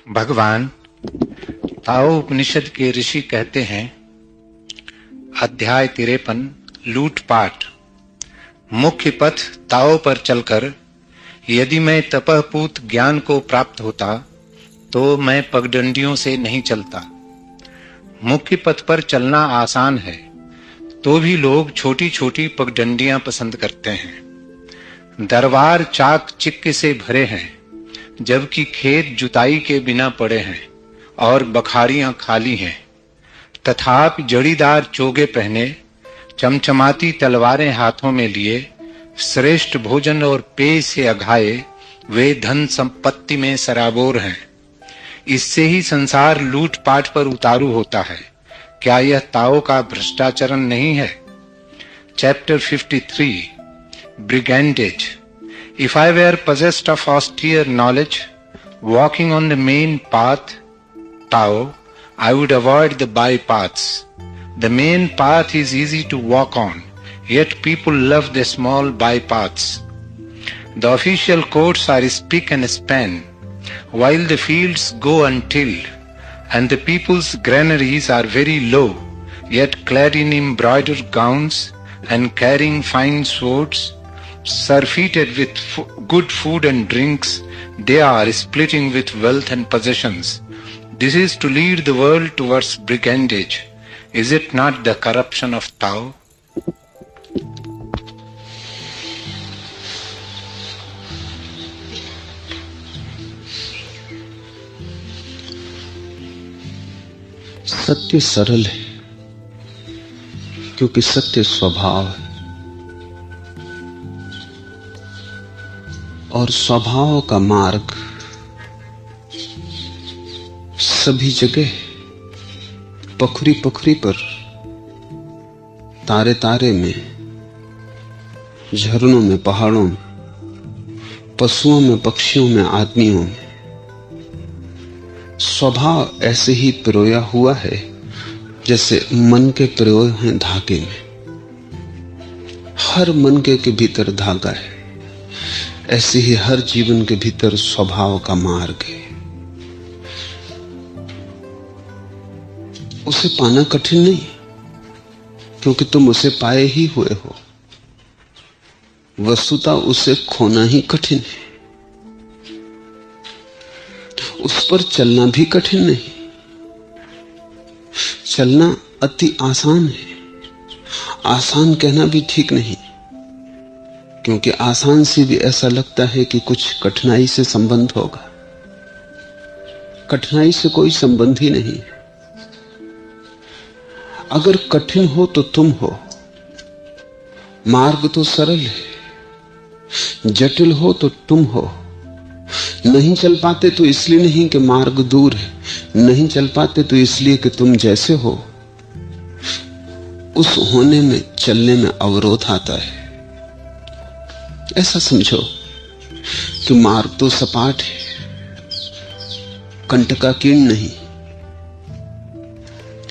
भगवान ताओ उपनिषद के ऋषि कहते हैं, अध्याय 53 लूटपाट। मुख्य पथ ताओ पर चलकर यदि मैं तपःपूत ज्ञान को प्राप्त होता तो मैं पगडंडियों से नहीं चलता। मुख्य पथ पर चलना आसान है तो भी लोग छोटी छोटी पगडंडियां पसंद करते हैं। दरबार चाक चिक्के से भरे हैं जबकि खेत जुताई के बिना पड़े हैं और बखाड़ियां खाली हैं। तथापि जड़ीदार चोगे पहने, चमचमाती तलवारें हाथों में लिए, श्रेष्ठ भोजन और पेय से अघाए वे धन संपत्ति में सराबोर हैं। इससे ही संसार लूटपाट पर उतारू होता है। क्या यह ताओ का भ्रष्टाचरण नहीं है? Chapter 53 ब्रिगेंडेज। If I were possessed of austere knowledge, walking on the main path, Tao, I would avoid the bypaths. The main path is easy to walk on, yet people love the small bypaths. The official courts are spick and span, while the fields go untilled, and the people's granaries are very low, yet clad in embroidered gowns and carrying fine swords. Surfeited with good food and drinks, they are splitting with wealth and possessions. This is to lead the world towards brigandage. Is it not the corruption of Tao? सत्य सरल है क्योंकि सत्य स्वभाव है, और स्वभाव का मार्ग सभी जगह, पखरी पखरी पर, तारे तारे में, झरनों में, पहाड़ों में, पशुओं में, पक्षियों में, आदमियों में स्वभाव ऐसे ही पिरोया हुआ है जैसे मन के पिरोए हैं धागे में। हर मन के भीतर धागा है, ऐसे ही हर जीवन के भीतर स्वभाव का मार्ग है। उसे पाना कठिन नहीं क्योंकि तुम उसे पाए ही हुए हो। वस्तुतः उसे खोना ही कठिन है। उस पर चलना भी कठिन नहीं, चलना अति आसान है। आसान कहना भी ठीक नहीं, क्योंकि आसान से भी ऐसा लगता है कि कुछ कठिनाई से संबंध होगा। कठिनाई से कोई संबंध ही नहीं। अगर कठिन हो तो तुम हो। मार्ग तो सरल है, जटिल हो तो तुम हो। नहीं चल पाते तो इसलिए नहीं कि मार्ग दूर है, नहीं चल पाते तो इसलिए कि तुम जैसे हो उस होने में, चलने में अवरोध आता है। ऐसा समझो कि मार्ग तो सपाट है, कंटकाकीर्ण नहीं,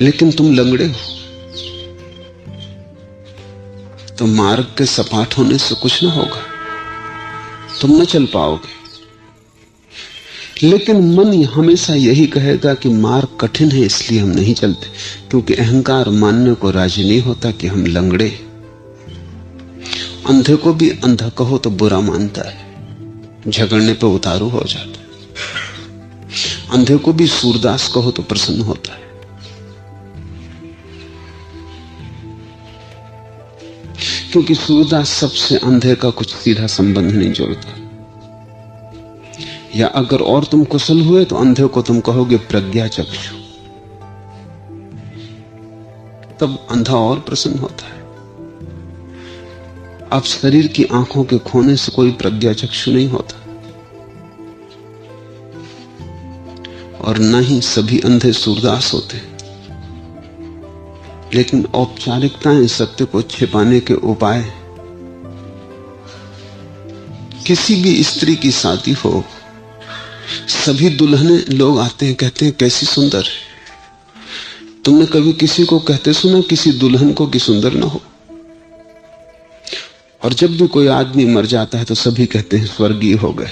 लेकिन तुम लंगड़े हो। तो मार्ग के सपाट होने से कुछ ना होगा, तुम न चल पाओगे। लेकिन मन हमेशा यही कहेगा कि मार्ग कठिन है इसलिए हम नहीं चलते, क्योंकि अहंकार मानने को राजी नहीं होता कि हम लंगड़े। अंधे को भी अंधा कहो तो बुरा मानता है, झगड़ने पे उतारू हो जाता है। अंधे को भी सूरदास कहो तो प्रसन्न होता है। क्योंकि सूरदास सबसे अंधे का कुछ सीधा संबंध नहीं जोड़ता। या अगर और तुम कुशल हुए तो अंधे को तुम कहोगे प्रज्ञा चक्षु, तब अंधा और प्रसन्न होता है। अब शरीर की आंखों के खोने से कोई प्रज्ञा चक्षु नहीं होता, और न ही सभी अंधे सूरदास होते। लेकिन औपचारिकताएं सत्य को छिपाने के उपाय। किसी भी स्त्री की शादी हो, सभी दुल्हने लोग आते हैं, कहते हैं कैसी सुंदर है। तुमने कभी किसी को कहते सुना किसी दुल्हन को कि सुंदर ना हो? और जब भी कोई आदमी मर जाता है तो सभी कहते हैं स्वर्गीय हो गए।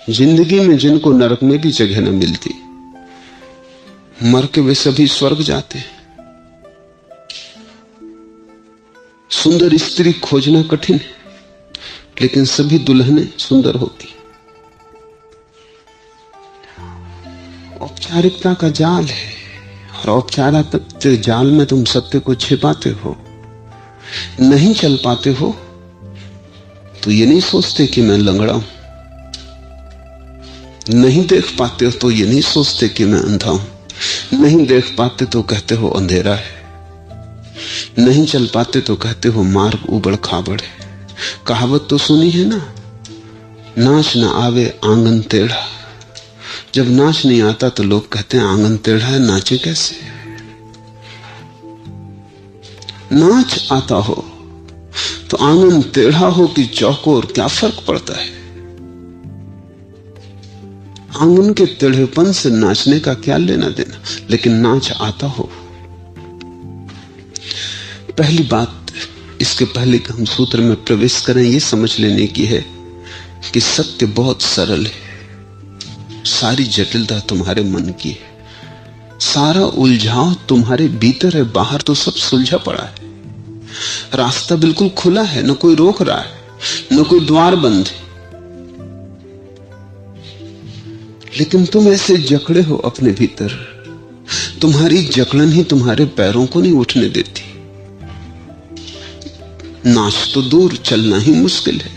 जिंदगी में जिनको नरक में भी जगह न मिलती, मर के वे सभी स्वर्ग जाते। सुंदर स्त्री खोजना कठिन है, लेकिन सभी दुल्हनें सुंदर होती। औपचारिकता का जाल है, और औपचारिकता जाल में तुम सत्य को छिपाते हो। नहीं चल पाते हो तो ये नहीं सोचते कि मैं लंगड़ा हूं, नहीं देख पाते हो तो ये नहीं सोचते कि मैं अंधा हूं, नहीं देख पाते तो कहते हो अंधेरा है, नहीं चल पाते तो कहते हो मार्ग उबड़ खाबड़ है। कहावत तो सुनी है ना, नाच ना आवे आंगन टेढ़ा। जब नाच नहीं आता तो लोग कहते हैं आंगन टेढ़ा है, नाचे कैसे। नाच आता हो तो आंगन टेढ़ा हो कि चौकोर, क्या फर्क पड़ता है। आंगन के टेढ़ेपन से नाचने का क्या लेना देना, लेकिन नाच आता हो। पहली बात, इसके पहले कि हम सूत्र में प्रवेश करें, यह समझ लेने की है कि सत्य बहुत सरल है। सारी जटिलता तुम्हारे मन की है, सारा उलझाव तुम्हारे भीतर है, बाहर तो सब सुलझा पड़ा है। रास्ता बिल्कुल खुला है, न कोई रोक रहा है, न कोई द्वार बंद है, लेकिन तुम ऐसे जकड़े हो अपने भीतर। तुम्हारी जकड़न ही तुम्हारे पैरों को नहीं उठने देती। नाच तो दूर, चलना ही मुश्किल है,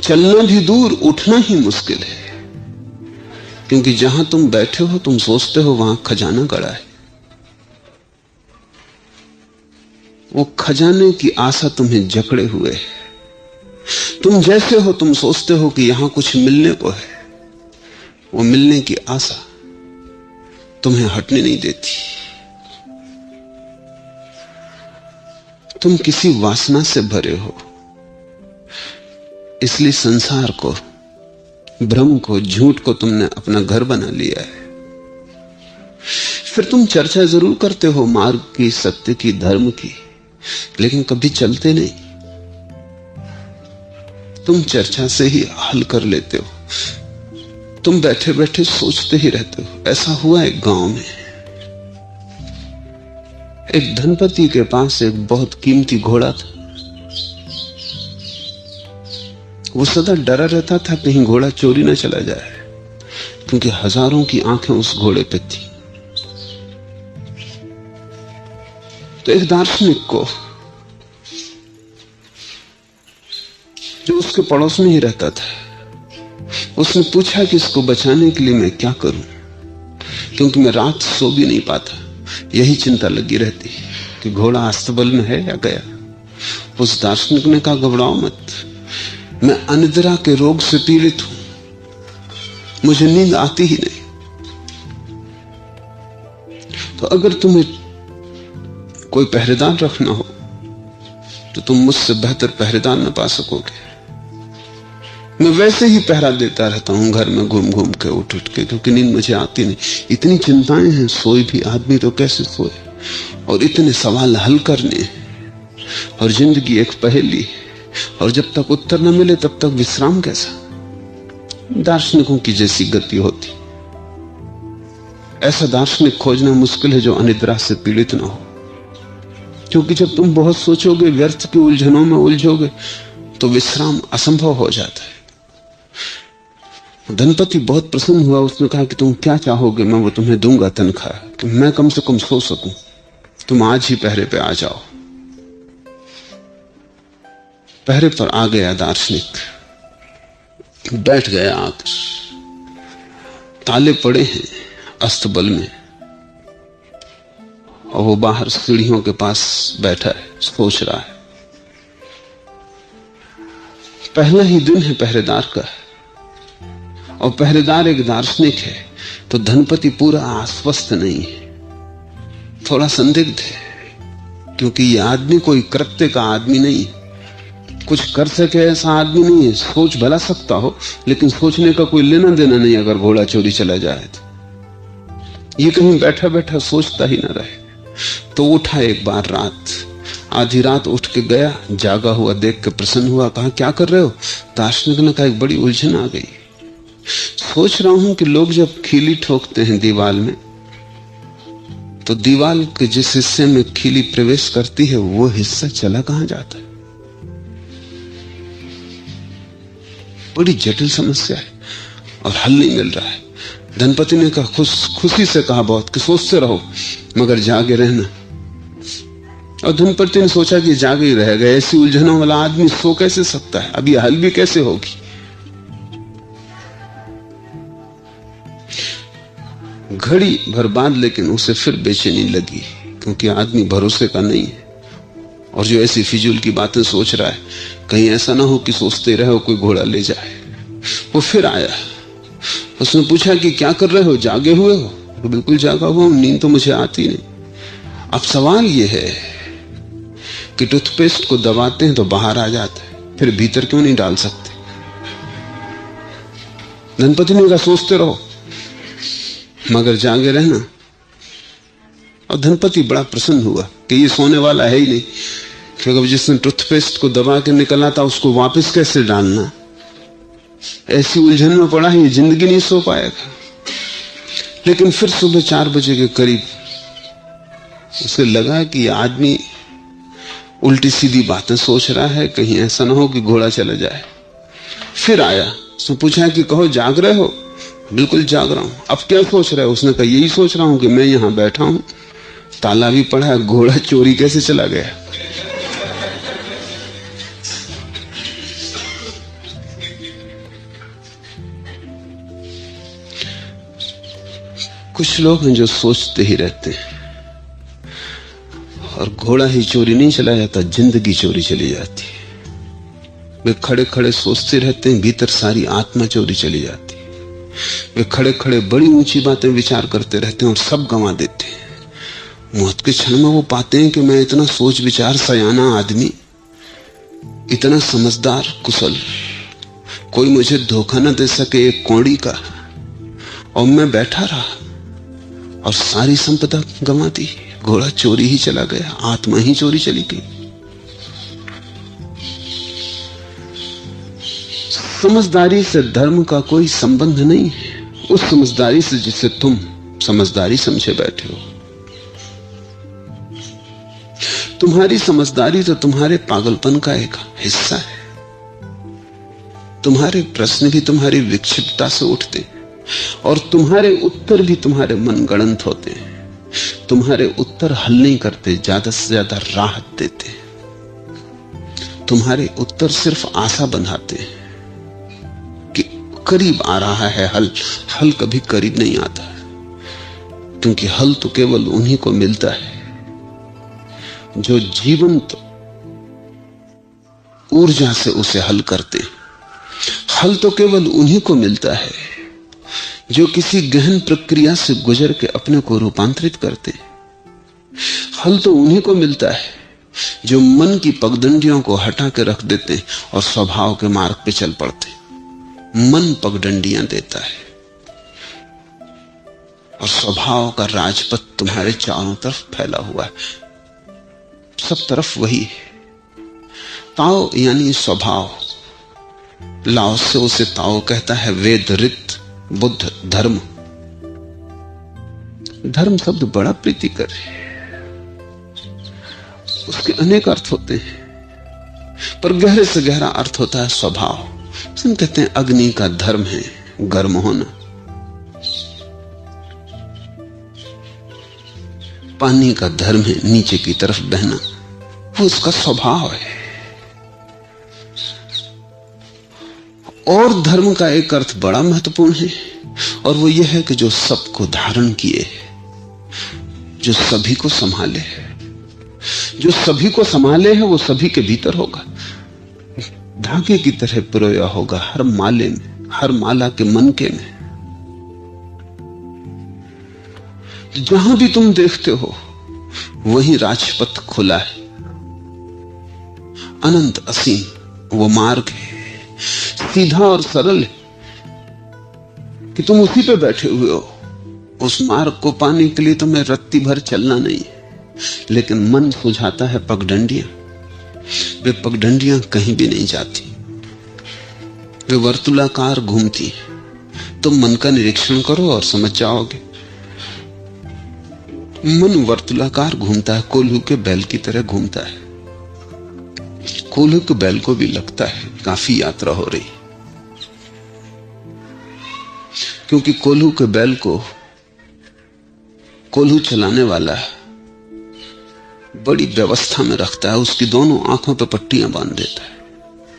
चलना भी दूर, उठना ही मुश्किल है। क्योंकि जहां तुम बैठे हो तुम सोचते हो वहां खजाना गड़ा है। वो खजाने की आशा तुम्हें जकड़े हुए है। तुम जैसे हो तुम सोचते हो कि यहां कुछ मिलने को है, वो मिलने की आशा तुम्हें हटने नहीं देती। तुम किसी वासना से भरे हो, इसलिए संसार को, भ्रम को, झूठ को तुमने अपना घर बना लिया है। फिर तुम चर्चा जरूर करते हो मार्ग की, सत्य की, धर्म की, लेकिन कभी चलते नहीं। तुम चर्चा से ही हल कर लेते हो, तुम बैठे बैठे सोचते ही रहते हो। ऐसा हुआ एक गांव में, एक धनपति के पास एक बहुत कीमती घोड़ा था। वो सदा डरा रहता था कहीं घोड़ा चोरी न चला जाए, क्योंकि हजारों की आंखें उस घोड़े पे थी। तो एक दार्शनिक को, जो उसके पड़ोस में ही रहता था, उसने पूछा कि इसको बचाने के लिए मैं क्या करूं, क्योंकि मैं रात सो भी नहीं पाता, यही चिंता लगी रहती कि घोड़ा अस्तबल में है या गया। उस दार्शनिक ने कहा, घबराओ मत, मैं अनिद्रा के रोग से पीड़ित हूं, मुझे नींद आती ही नहीं। तो अगर तुम्हें कोई पहरेदार रखना हो तो तुम मुझसे बेहतर पहरेदार न पा सकोगे। मैं वैसे ही पहरा देता रहता हूं घर में घूम घूम के, उठ उठ के, क्योंकि नींद मुझे आती नहीं। इतनी चिंताएं हैं, सोए भी आदमी तो कैसे सोए, और इतने सवाल हल करने हैं, और जिंदगी एक पहेली है, और जब तक उत्तर न मिले तब तक विश्राम कैसा। दार्शनिकों की जैसी गति होती। ऐसा दार्शनिक खोजना मुश्किल है जो अनिद्रा से पीड़ित न हो, क्योंकि जब तुम बहुत सोचोगे, व्यर्थ की उलझनों में उलझोगे, तो विश्राम असंभव हो जाता है। धनपति बहुत प्रसन्न हुआ, उसने कहा कि तुम क्या चाहोगे, मैं वो तुम्हें दूंगा तनख्वाह, कि मैं कम से कम सो सकूं। तुम आज ही पहरे पे आ जाओ। पहरे पर आ गया दार्शनिक, बैठ गया आकर। ताले पड़े हैं अस्तबल में, और वो बाहर सीढ़ियों के पास बैठा है, सोच रहा है। पहला ही दिन है पहरेदार का, और पहरेदार एक दार्शनिक है, तो धनपति पूरा आश्वस्त नहीं है, थोड़ा संदिग्ध है, क्योंकि ये आदमी कोई कृत्य का आदमी नहीं है, कुछ कर सके ऐसा आदमी नहीं है। सोच भला सकता हो, लेकिन सोचने का कोई लेना देना नहीं अगर घोड़ा चोरी चला जाए तो। ये कहीं बैठा बैठा सोचता ही ना रहे। तो उठा एक बार रात, आधी रात उठ के गया, जागा हुआ देख के प्रसन्न हुआ, कहा क्या कर रहे हो। दार्शनिक ने कहा एक बड़ी उलझन आ गई, सोच रहा हूं कि लोग जब खीली ठोकते हैं दीवार में, तो दीवार के जिस हिस्से में खीली प्रवेश करती है वो हिस्सा चला कहां जाता है। बड़ी जटिल समस्या है और हल नहीं मिल रहा है। धनपति ने कहा, खुशी से कहा बहुत कि सोचते रहो मगर जागे रहना। और धनपति ने सोचा कि जागे ही रह गए, ऐसी उलझनों वाला आदमी सो कैसे सकता है, अब ये हल भी कैसे होगी। घड़ी भर बाद लेकिन उसे फिर बेचैनी लगी, क्योंकि आदमी भरोसे का नहीं है और जो ऐसी फिजूल की बातें सोच रहा है, कहीं ऐसा ना हो कि सोचते रहे कोई घोड़ा ले जाए। वो फिर आया, उसने पूछा कि क्या कर रहे हो, जागे हुए हो? तो बिल्कुल जागा हुआ हूं, नींद तो मुझे आती नहीं। अब सवाल यह है कि टूथपेस्ट को दबाते हैं तो बाहर आ जाता है, फिर भीतर क्यों नहीं डाल सकते? धनपति ने कहा, सोचते रहो मगर जागे रहना। और धनपति बड़ा प्रसन्न हुआ कि ये सोने वाला है ही नहीं, क्योंकि जिसने टूथपेस्ट को दबा के निकला था उसको वापस कैसे डालना, ऐसी उलझन में पड़ा है, ये जिंदगी नहीं सो पाएगा। लेकिन फिर सुबह 4 बजे के करीब उसे लगा कि ये आदमी उल्टी सीधी बातें सोच रहा है, कहीं ऐसा ना हो कि घोड़ा चला जाए। फिर आया, उसने पूछा कि कहो जाग रहे हो? बिल्कुल जाग रहा हूं। अब क्या सोच रहे हो? उसने कहा, यही सोच रहा हूं कि मैं यहां बैठा हूं, ताला भी पड़ा है, घोड़ा चोरी कैसे चला गया। कुछ लोग हैं जो सोचते ही रहते हैं, और घोड़ा ही चोरी नहीं चला जाता, जिंदगी चोरी चली जाती है। वे खड़े खड़े सोचते रहते हैं, भीतर सारी आत्मा चोरी चली जाती है। वे खड़े खड़े बड़ी ऊंची बातें विचार करते रहते हैं और सब गंवा देते हैं। मौत के क्षण में वो पाते हैं कि मैं इतना सोच विचार सयाना आदमी, इतना समझदार कुशल, कोई मुझे धोखा न दे सके एक कौड़ी का, और मैं बैठा रहा और सारी संपदा गंवा दी। घोड़ा चोरी ही चला गया, आत्मा ही चोरी चली गई। समझदारी से धर्म का कोई संबंध नहीं है, उस समझदारी से जिसे तुम समझदारी समझे बैठे हो। तुम्हारी समझदारी तो तुम्हारे पागलपन का एक हिस्सा है। तुम्हारे प्रश्न भी तुम्हारी विक्षिप्तता से उठते हैं और तुम्हारे उत्तर भी तुम्हारे मनगढ़ंत होते हैं। तुम्हारे उत्तर हल नहीं करते, ज्यादा से ज्यादा राहत देते हैं। तुम्हारे उत्तर सिर्फ आशा बंधाते हैं कि करीब आ रहा है हल। हल कभी करीब नहीं आता, क्योंकि हल तो केवल उन्हीं को मिलता है जो जीवंत ऊर्जा से उसे हल करते। हल तो केवल उन्हीं को मिलता है जो किसी गहन प्रक्रिया से गुजर के अपने को रूपांतरित करते। हल तो उन्हीं को मिलता है जो मन की पगडंडियों को हटा के रख देते और स्वभाव के मार्ग पे चल पड़ते। मन पगडंडियां देता है और स्वभाव का राजपथ तुम्हारे चारों तरफ फैला हुआ है, सब तरफ वही है। ताओ यानी स्वभाव, लाओ से उसे ताओ कहता है, वेद रित, बुद्ध धर्म। धर्म शब्द बड़ा प्रीतिकर है, उसके अनेक अर्थ होते हैं, पर गहरे से गहरा अर्थ होता है स्वभाव। हम कहते हैं अग्नि का धर्म है गर्म होना, पानी का धर्म है नीचे की तरफ बहना, वो उसका स्वभाव है। और धर्म का एक अर्थ बड़ा महत्वपूर्ण है, और वो यह है कि जो सबको धारण किए, जो सभी को संभाले। जो सभी को संभाले है वो सभी के भीतर होगा, धागे की तरह पिरोया होगा हर माले में, हर माला के मनके में। जहां भी तुम देखते हो वही राजपथ खुला है, अनंत असीम वो मार्ग है, सीधा और सरल है कि तुम उसी पे बैठे हुए हो। उस मार्ग को पाने के लिए तुम्हें रत्ती भर चलना नहीं है, लेकिन मन सुझाता है पगडंडियां। वे पगडंडियां कहीं भी नहीं जाती, वे वर्तुलाकार घूमती हैं। तुम मन का निरीक्षण करो और समझ जाओगे। मन वर्तुलाकार घूमता है, कोल्हू के बैल की तरह घूमता है। कोल्हू के बैल को भी लगता है काफी यात्रा हो रही, क्योंकि कोल्हू के बैल को कोल्हू चलाने वाला बड़ी व्यवस्था में रखता है। उसकी दोनों आंखों पर पट्टियां बांध देता है।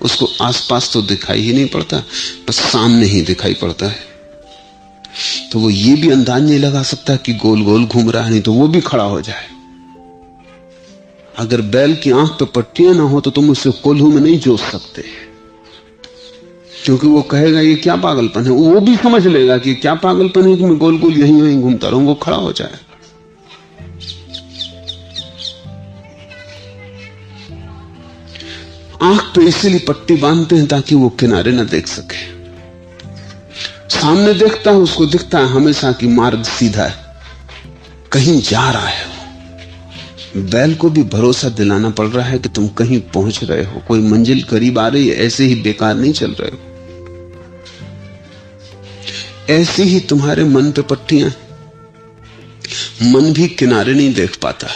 उसको आसपास तो दिखाई ही नहीं पड़ता, बस सामने ही दिखाई पड़ता है। तो वो ये भी अंदाज नहीं लगा सकता कि गोल गोल घूम रहा है, नहीं तो वो भी खड़ा हो जाए। अगर बैल की आंख पे पट्टियां ना हो तो तुम उसे कोल्हू में नहीं जोत सकते, क्योंकि वो कहेगा ये क्या पागलपन है। वो भी समझ लेगा कि क्या पागलपन है कि मैं गोल गोल यहीं यहीं घूमता रहूं, वो खड़ा हो जाएगा। आंख पे इसीलिए पट्टी बांधते हैं ताकि वो किनारे ना देख सके। सामने देखता है, उसको दिखता है हमेशा कि मार्ग सीधा है, कहीं जा रहा है। बैल को भी भरोसा दिलाना पड़ रहा है कि तुम कहीं पहुंच रहे हो, कोई मंजिल करीब आ रही है, ऐसे ही बेकार नहीं चल रहे हो। ऐसे ही तुम्हारे मन पे पट्टियां। मन भी किनारे नहीं देख पाता,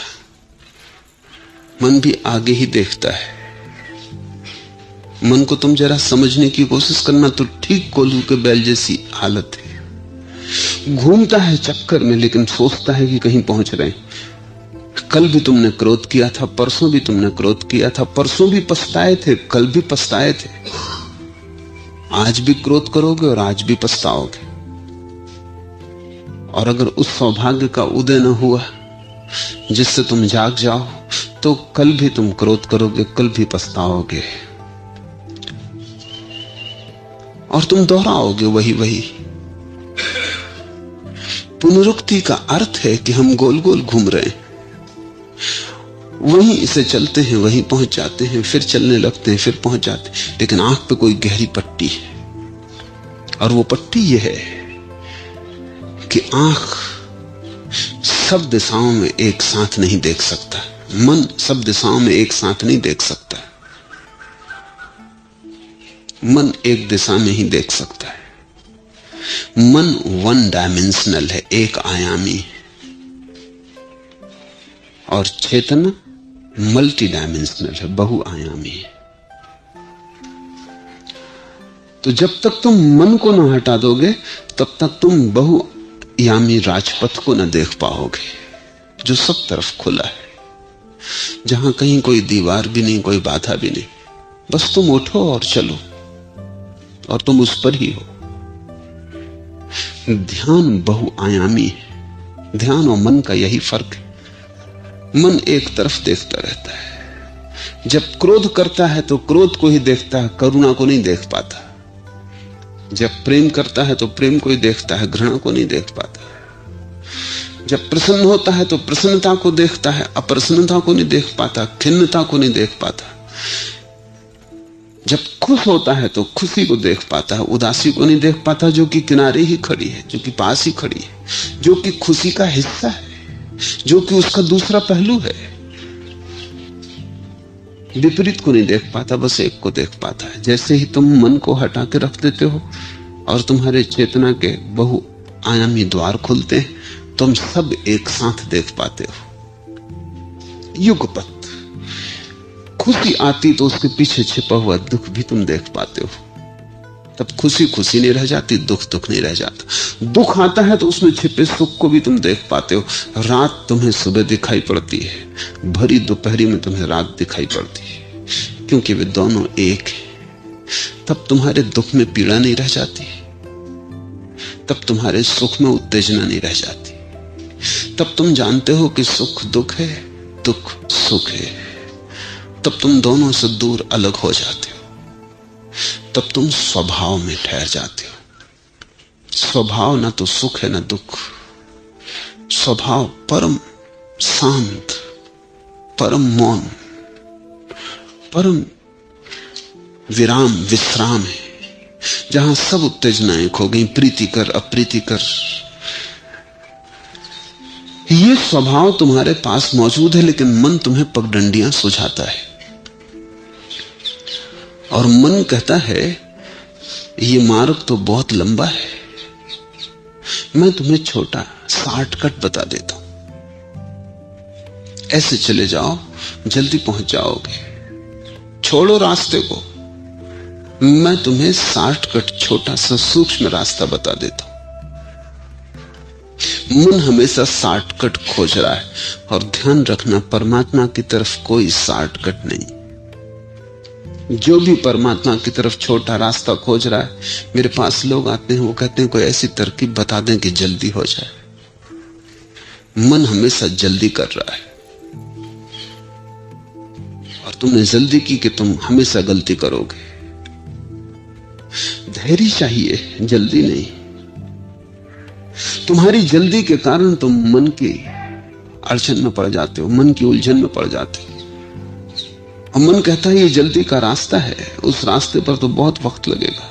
मन भी आगे ही देखता है। मन को तुम जरा समझने की कोशिश करना तो ठीक कोल्हू के बैल जैसी हालत है। घूमता है चक्कर में, लेकिन सोचता है कि कहीं पहुंच रहे हैं। कल भी तुमने क्रोध किया था, परसों भी तुमने क्रोध किया था, परसों भी पछताए थे, कल भी पछताए थे, आज भी क्रोध करोगे और आज भी पछताओगे। और अगर उस सौभाग्य का उदय न हुआ जिससे तुम जाग जाओ, तो कल भी तुम क्रोध करोगे, कल भी पछताओगे, और तुम दोहराओगे वही वही। पुनरुक्ति का अर्थ है कि हम गोल गोल घूम रहे हैं, वहीं इसे चलते हैं, वहीं पहुंच जाते हैं, फिर चलने लगते हैं, फिर पहुंच जाते हैं। लेकिन आंख पे कोई गहरी पट्टी है, और वो पट्टी यह है कि आंख सब दिशाओं में एक साथ नहीं देख सकता, मन सब दिशाओं में एक साथ नहीं देख सकता। मन एक दिशा में ही देख सकता है। मन वन डायमेंशनल है, एक आयामी है, और चेतना मल्टी डायमेंशनल है, बहुआयामी है। तो जब तक तुम मन को न हटा दोगे, तब तक तुम बहुआयामी राजपथ को न देख पाओगे, जो सब तरफ खुला है, जहां कहीं कोई दीवार भी नहीं, कोई बाधा भी नहीं। बस तुम उठो और चलो, और तुम उस पर ही हो। ध्यान बहुआयामी है। ध्यान और मन का यही फर्क है। मन एक तरफ देखता रहता है। जब क्रोध करता है तो क्रोध को ही देखता है, करुणा को नहीं देख पाता। जब प्रेम करता है तो प्रेम को ही देखता है, घृणा को नहीं देख पाता। जब प्रसन्न होता है तो प्रसन्नता को देखता है, अप्रसन्नता को नहीं देख पाता, खिन्नता को नहीं देख पाता। जब खुश होता है तो खुशी को देख पाता है, उदासी को नहीं देख पाता, जो कि किनारे ही खड़ी है, जो कि पास ही खड़ी है, जो कि खुशी का हिस्सा है, जो कि उसका दूसरा पहलू है। विपरीत को नहीं देख पाता, बस एक को देख पाता है। जैसे ही तुम मन को हटा के रख देते हो और तुम्हारे चेतना के बहुआयामी द्वार खुलते हैं, तुम सब एक साथ देख पाते हो। युगपत खुशी आती तो उसके पीछे छिपा हुआ दुख भी तुम देख पाते हो। तब खुशी खुशी नहीं रह जाती, दुख दुख नहीं रह जाता। दुख आता है तो उसमें छिपे सुख को भी तुम देख पाते हो। रात तुम्हें सुबह दिखाई पड़ती है, भरी दोपहरी में तुम्हें रात दिखाई पड़ती है, क्योंकि वे दोनों एक हैं। तब तुम्हारे दुख में पीड़ा नहीं रह जाती, तब तुम्हारे सुख में उत्तेजना नहीं रह जाती। तब तुम जानते हो कि सुख दुख है, दुख सुख है। तब तुम दोनों से दूर अलग हो जाते हो। तब तुम स्वभाव में ठहर जाते हो। स्वभाव ना तो सुख है ना दुख। स्वभाव परम शांत, परम मौन, परम विराम विश्राम है, जहां सब उत्तेजनाएं खो गई, प्रीतिकर अप्रीतिकर। ये स्वभाव तुम्हारे पास मौजूद है, लेकिन मन तुम्हें पगडंडियां सुझाता है। और मन कहता है ये मार्ग तो बहुत लंबा है, मैं तुम्हें छोटा शॉर्टकट बता देता हूं, ऐसे चले जाओ, जल्दी पहुंच जाओगे। छोड़ो रास्ते को, मैं तुम्हें शॉर्टकट, छोटा सा सूक्ष्म रास्ता बता देता हूं। मन हमेशा शॉर्टकट खोज रहा है, और ध्यान रखना, परमात्मा की तरफ कोई शॉर्टकट नहीं। जो भी परमात्मा की तरफ छोटा रास्ता खोज रहा है, मेरे पास लोग आते हैं, वो कहते हैं कोई ऐसी तरकीब बता दें कि जल्दी हो जाए। मन हमेशा जल्दी कर रहा है, और तुमने जल्दी की कि तुम हमेशा गलती करोगे। धैर्य चाहिए, जल्दी नहीं। तुम्हारी जल्दी के कारण तुम मन की अड़चन में पड़ जाते हो, मन की उलझन में पड़ जाते हो। और मन कहता है ये जल्दी का रास्ता है, उस रास्ते पर तो बहुत वक्त लगेगा,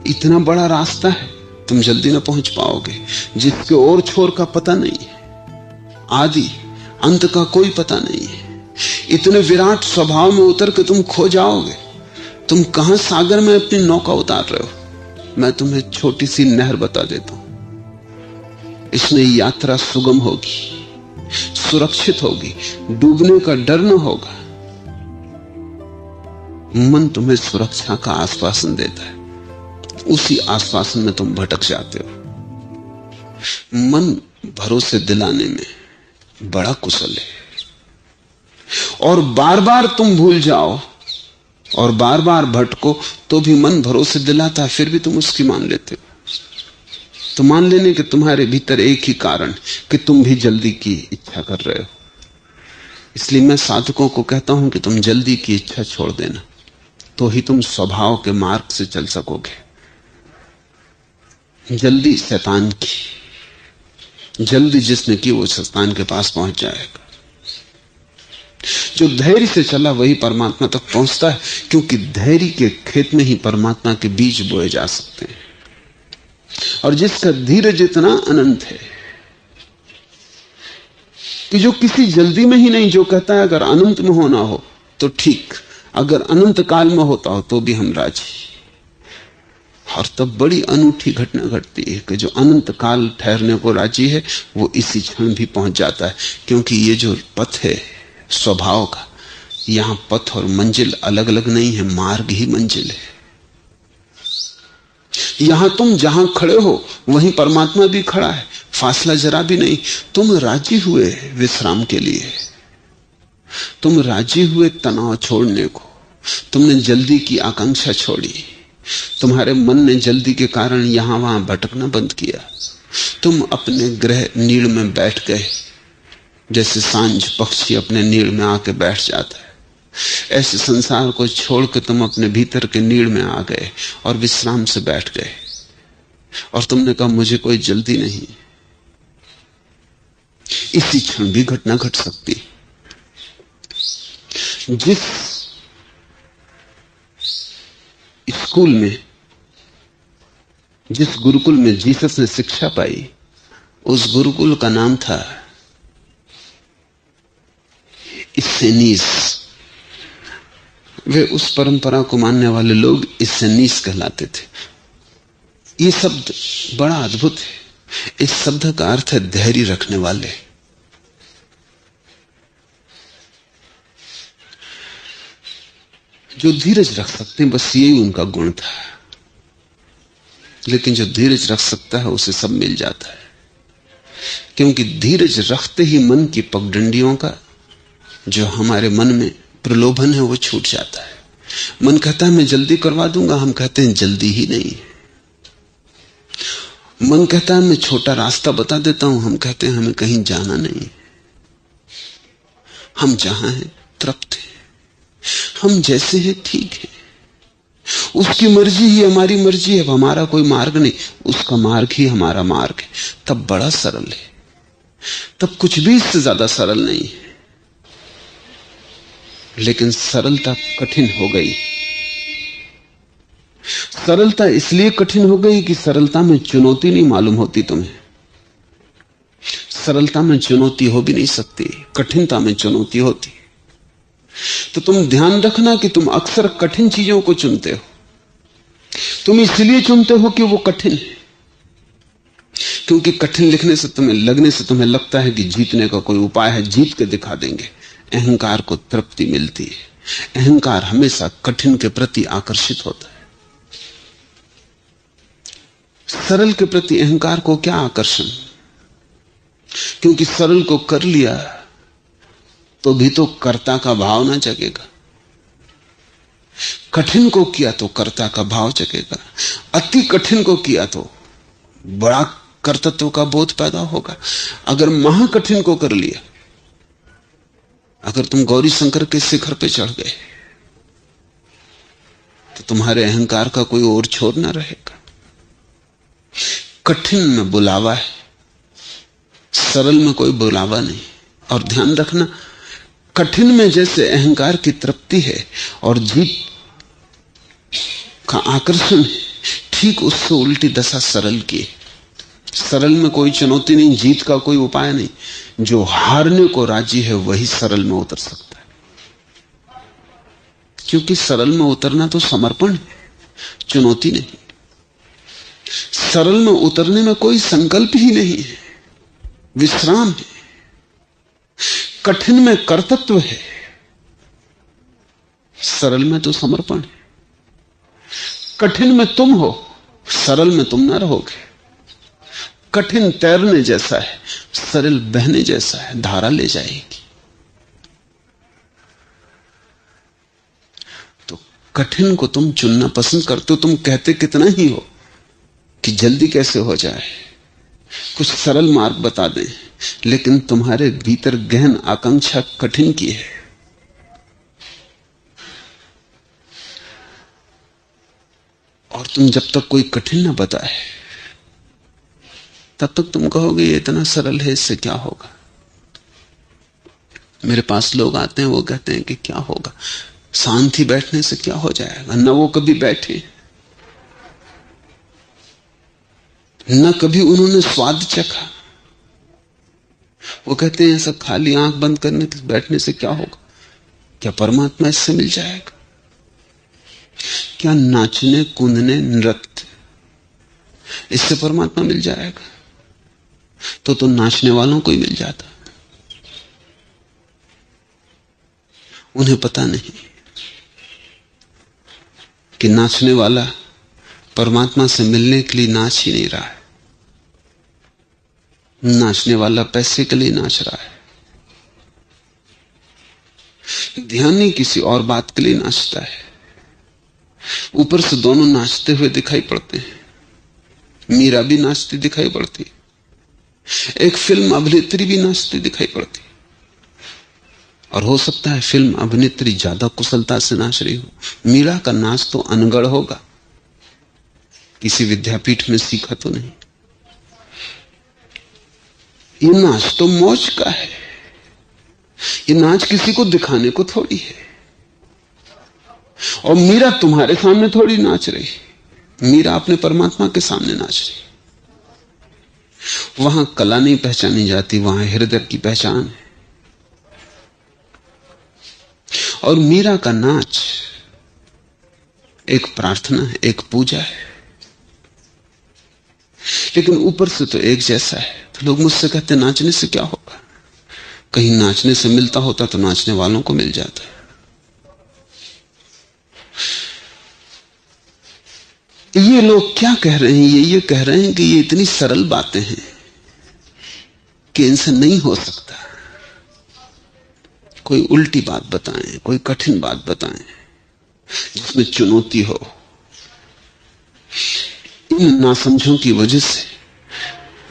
इतना बड़ा रास्ता है, तुम जल्दी ना पहुंच पाओगे, जिसके और छोर का पता नहीं है, आदि अंत का कोई पता नहीं है। इतने विराट स्वभाव में उतर के तुम खो जाओगे। तुम कहां सागर में अपनी नौका उतार रहे हो। मैं तुम्हें छोटी सी नहर बता देता हूं, इसमें यात्रा सुगम होगी, सुरक्षित होगी, डूबने का डर न होगा। मन तुम्हें सुरक्षा का आश्वासन देता है, उसी आश्वासन में तुम भटक जाते हो। मन भरोसे दिलाने में बड़ा कुशल है, और बार बार तुम भूल जाओ और बार बार भटको तो भी मन भरोसे दिलाता है, फिर भी तुम उसकी मान लेते हो। तो मान लेने के तुम्हारे भीतर एक ही कारण कि तुम भी जल्दी की इच्छा कर रहे हो। इसलिए मैं साधकों को कहता हूं कि तुम जल्दी की इच्छा छोड़ देना, तो ही तुम स्वभाव के मार्ग से चल सकोगे। जल्दी शैतान की, जल्दी जिसने की वो शैतान के पास पहुंच जाएगा। जो धैर्य से चला वही परमात्मा तक पहुंचता है, क्योंकि धैर्य के खेत में ही परमात्मा के बीज बोए जा सकते हैं। और जिसका धीरज इतना अनंत है कि जो किसी जल्दी में ही नहीं, जो कहता है अगर अनंत में होना हो तो ठीक, अगर अनंत काल में होता हो तो भी हम राजी। और तब बड़ी अनूठी घटना घटती है कि जो अनंत काल ठहरने को राजी है वो इसी क्षण भी पहुंच जाता है। क्योंकि ये जो पथ है स्वभाव का, यहां पथ और मंजिल अलग अलग नहीं है, मार्ग ही मंजिल है। यहां तुम जहां खड़े हो वहीं परमात्मा भी खड़ा है, फासला जरा भी नहीं। तुम राजी हुए विश्राम के लिए, तुम राजी हुए तनाव छोड़ने को, तुमने जल्दी की आकांक्षा छोड़ी, तुम्हारे मन ने जल्दी के कारण यहां वहां भटकना बंद किया। तुम अपने गृह नीड़ में बैठ गए, जैसे सांझ पक्षी अपने नीड़ में आके बैठ जाता है, ऐसे संसार को छोड़ के तुम अपने भीतर के नीड़ में आ गए और विश्राम से बैठ गए। और तुमने कहा मुझे कोई जल्दी नहीं। इसी क्षण भी घटना घट सकती। जिस स्कूल में, जिस गुरुकुल में जीसस ने शिक्षा पाई, उस गुरुकुल का नाम था इसेनीस। वे उस परंपरा को मानने वाले लोग इसेनीस कहलाते थे। ये शब्द बड़ा अद्भुत है। इस शब्द का अर्थ है धैर्य रखने वाले। जो धीरज रख सकते हैं, बस यही उनका गुण था। लेकिन जो धीरज रख सकता है उसे सब मिल जाता है, क्योंकि धीरज रखते ही मन की पगडंडियों का जो हमारे मन में प्रलोभन है वो छूट जाता है। मन कहता है मैं जल्दी करवा दूंगा, हम कहते हैं जल्दी ही नहीं। मन कहता है मैं छोटा रास्ता बता देता हूं, हम कहते हैं हमें कहीं जाना नहीं, हम जहां हैं तृप्त हैं, हम जैसे हैं ठीक है। उसकी मर्जी ही हमारी मर्जी है, हमारा कोई मार्ग नहीं, उसका मार्ग ही हमारा मार्ग है। तब बड़ा सरल है, तब कुछ भी इससे ज्यादा सरल नहीं है। लेकिन सरलता कठिन हो गई। सरलता इसलिए कठिन हो गई कि सरलता में चुनौती नहीं मालूम होती तुम्हें। सरलता में चुनौती हो भी नहीं सकती, कठिनता में चुनौती होती। तो तुम ध्यान रखना कि तुम अक्सर कठिन चीजों को चुनते हो। तुम इसलिए चुनते हो कि वो कठिन है, क्योंकि कठिन लिखने से लगने से तुम्हें लगता है कि जीतने का कोई उपाय है, जीत के दिखा देंगे। अहंकार को तृप्ति मिलती है। अहंकार हमेशा कठिन के प्रति आकर्षित होता है। सरल के प्रति अहंकार को क्या आकर्षण? क्योंकि सरल को कर लिया तो भी तो कर्ता का भाव ना जगेगा, कठिन को किया तो कर्ता का भाव जगेगा, अति कठिन को किया तो बड़ा कर्तृत्व का बोध पैदा होगा। अगर महाकठिन को कर लिया, अगर तुम गौरी शंकर के शिखर पे चढ़ गए तो तुम्हारे अहंकार का कोई और छोर ना रहेगा। कठिन में बुलावा है, सरल में कोई बुलावा नहीं। और ध्यान रखना, कठिन में जैसे अहंकार की तृप्ति है और जीत का आकर्षण है, ठीक उससे उल्टी दशा सरल की है। सरल में कोई चुनौती नहीं, जीत का कोई उपाय नहीं। जो हारने को राजी है वही सरल में उतर सकता है, क्योंकि सरल में उतरना तो समर्पण है, चुनौती नहीं। सरल में उतरने में कोई संकल्प ही नहीं है, विश्राम है। कठिन में कर्तृत्व है, सरल में तो समर्पण है। कठिन में तुम हो, सरल में तुम ना रहोगे। कठिन तैरने जैसा है, सरल बहने जैसा है, धारा ले जाएगी। तो कठिन को तुम चुनना पसंद करते हो। तुम कहते कितना ही हो कि जल्दी कैसे हो जाए, कुछ सरल मार्ग बता दें, लेकिन तुम्हारे भीतर गहन आकांक्षा कठिन की है। और तुम जब तक कोई कठिन ना बताए तब तक तुम कहोगे ये इतना सरल है, इससे क्या होगा। मेरे पास लोग आते हैं, वो कहते हैं कि क्या होगा, शांति बैठने से क्या हो जाएगा। न वो कभी बैठे, न कभी उन्होंने स्वाद चखा। वो कहते हैं ऐसा खाली आंख बंद करने बैठने से क्या होगा, क्या परमात्मा इससे मिल जाएगा। क्या नाचने कूदने नृत्य, इससे परमात्मा मिल जाएगा। तो नाचने वालों को ही मिल जाता। उन्हें पता नहीं कि नाचने वाला परमात्मा से मिलने के लिए नाच ही नहीं रहा है, नाचने वाला पैसे के लिए नाच रहा है। ध्यान नहीं किसी और बात के लिए नाचता है। ऊपर से दोनों नाचते हुए दिखाई पड़ते हैं। मीरा भी नाचती दिखाई पड़ती, एक फिल्म अभिनेत्री भी नाचती दिखाई पड़ती। और हो सकता है फिल्म अभिनेत्री ज्यादा कुशलता से नाच रही हो। मीरा का नाच तो अनगढ़ होगा, किसी विद्यापीठ में सीखा तो नहीं। ये नाच तो मौज का है, ये नाच किसी को दिखाने को थोड़ी है। और मीरा तुम्हारे सामने थोड़ी नाच रही, मीरा अपने परमात्मा के सामने नाच रही। वहां कला नहीं पहचानी जाती, वहां हृदय की पहचान है। और मीरा का नाच एक प्रार्थना है, एक पूजा है। लेकिन ऊपर से तो एक जैसा है। तो लोग मुझसे कहते नाचने से क्या होगा। कहीं नाचने से मिलता होता तो नाचने वालों को मिल जाता है। ये लोग क्या कह रहे हैं, ये कह रहे हैं कि ये इतनी सरल बातें हैं कि इनसे नहीं हो सकता। कोई उल्टी बात बताएं, कोई कठिन बात बताएं जिसमें चुनौती हो। इन नासमझों की वजह से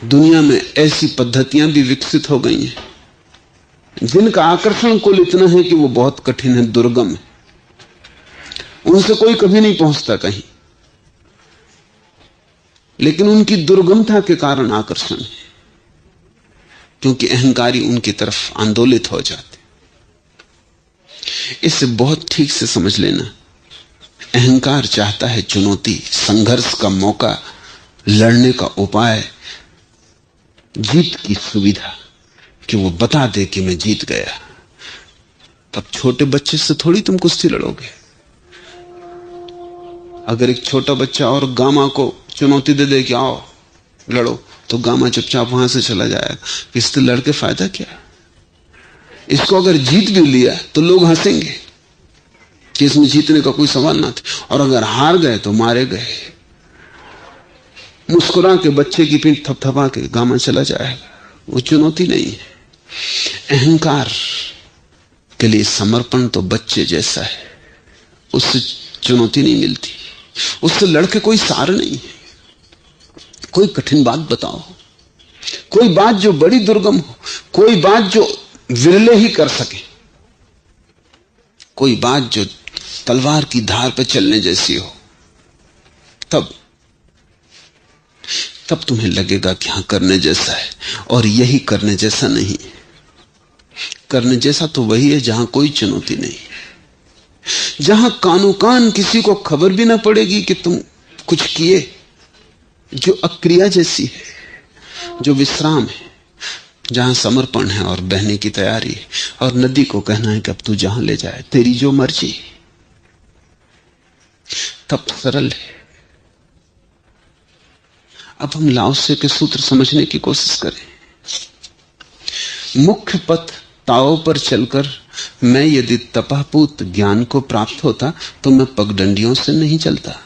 दुनिया में ऐसी पद्धतियां भी विकसित हो गई हैं जिनका आकर्षण कुल इतना है कि वो बहुत कठिन है, दुर्गम है, उनसे कोई कभी नहीं पहुंचता कहीं। लेकिन उनकी दुर्गमता के कारण आकर्षण है, क्योंकि अहंकारी उनकी तरफ आंदोलित हो जाते। इसे बहुत ठीक से समझ लेना। अहंकार चाहता है चुनौती, संघर्ष का मौका, लड़ने का उपाय, जीत की सुविधा, कि वो बता दे कि मैं जीत गया। तब छोटे बच्चे से थोड़ी तुम कुश्ती लड़ोगे। अगर एक छोटा बच्चा और गामा को चुनौती दे दे कि आओ लड़ो, तो गामा चुपचाप वहां से चला जाएगा। इससे लड़के फायदा क्या? इसको अगर जीत भी लिया तो लोग हंसेंगे कि इसमें जीतने का कोई सवाल ना था, और अगर हार गए तो मारे गए। मुस्कुरा के बच्चे की पीठ थपथपा के गामा चला जाएगा। वो चुनौती नहीं है। अहंकार के लिए समर्पण तो बच्चे जैसा है, उससे चुनौती नहीं मिलती, उससे लड़के कोई सार नहीं है। कोई कठिन बात बताओ, कोई बात जो बड़ी दुर्गम हो, कोई बात जो विरले ही कर सके, कोई बात जो तलवार की धार पर चलने जैसी हो, तब तुम्हें लगेगा कि हां करने जैसा है। और यही करने जैसा नहीं। करने जैसा तो वही है जहां कोई चुनौती नहीं, जहां कानो कान किसी को खबर भी ना पड़ेगी कि तुम कुछ किए, जो अक्रिया जैसी है, जो विश्राम है, जहां समर्पण है और बहने की तैयारी है, और नदी को कहना है कि अब तू जहां ले जाए, तेरी जो मर्जी, तब सरल है। अब हम लाओसे के सूत्र समझने की कोशिश करें। मुख्य पथ ताओ पर चलकर मैं यदि तपहपूत ज्ञान को प्राप्त होता तो मैं पगडंडियों से नहीं चलता।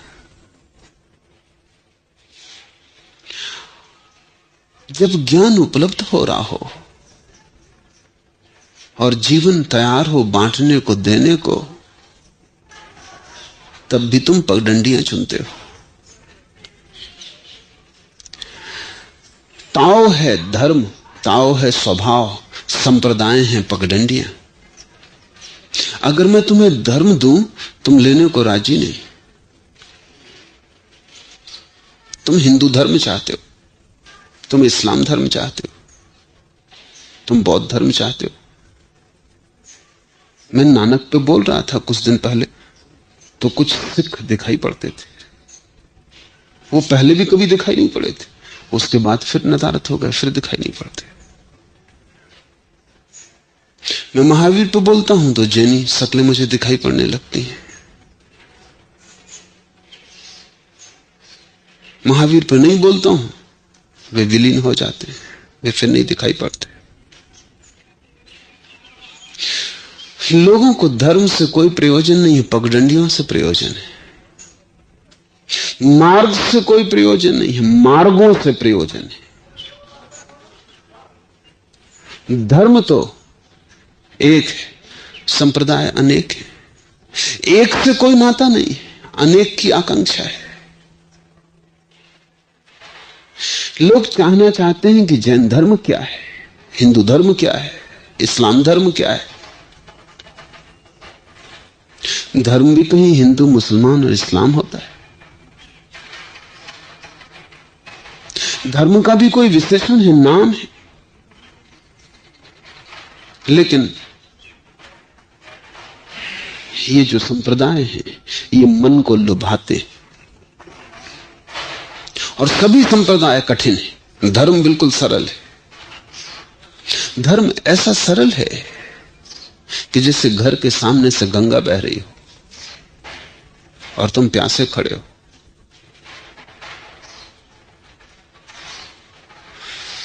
जब ज्ञान उपलब्ध हो रहा हो और जीवन तैयार हो बांटने को, देने को, तब भी तुम पगडंडियां चुनते हो। ताओ है धर्म, ताओ है स्वभाव, संप्रदाय हैं पगडंडियां। अगर मैं तुम्हें धर्म दूं, तुम लेने को राजी नहीं। तुम हिंदू धर्म चाहते हो, तुम इस्लाम धर्म चाहते हो, तुम बौद्ध धर्म चाहते हो। मैं नानक पे बोल रहा था कुछ दिन पहले, तो कुछ सिख दिखाई पड़ते थे। वो पहले भी कभी दिखाई नहीं पड़े थे, उसके बाद फिर नदारत हो गए, फिर दिखाई नहीं पड़ते। मैं महावीर पे बोलता हूं तो जैनी शक्लें मुझे दिखाई पड़ने लगती हैं। महावीर पे नहीं बोलता हूं, वे विलीन हो जाते हैं, वे फिर नहीं दिखाई पड़ते। लोगों को धर्म से कोई प्रयोजन नहीं है, पगडंडियों से प्रयोजन है। मार्ग से कोई प्रयोजन नहीं है, मार्गों से प्रयोजन है। धर्म तो एक है, संप्रदाय अनेक है। एक से कोई नाता नहीं है, अनेक की आकांक्षा है। लोग जानना चाहते हैं कि जैन धर्म क्या है, हिंदू धर्म क्या है, इस्लाम धर्म क्या है। धर्म भी कहीं हिंदू, मुसलमान और इस्लाम होता है। धर्म का भी कोई विशेषण है, नाम है, लेकिन ये जो संप्रदाय है ये मन को लुभाते, और सभी संप्रदाय कठिन है। धर्म बिल्कुल सरल है। धर्म ऐसा सरल है कि जैसे घर के सामने से गंगा बह रही हो और तुम प्यासे खड़े हो।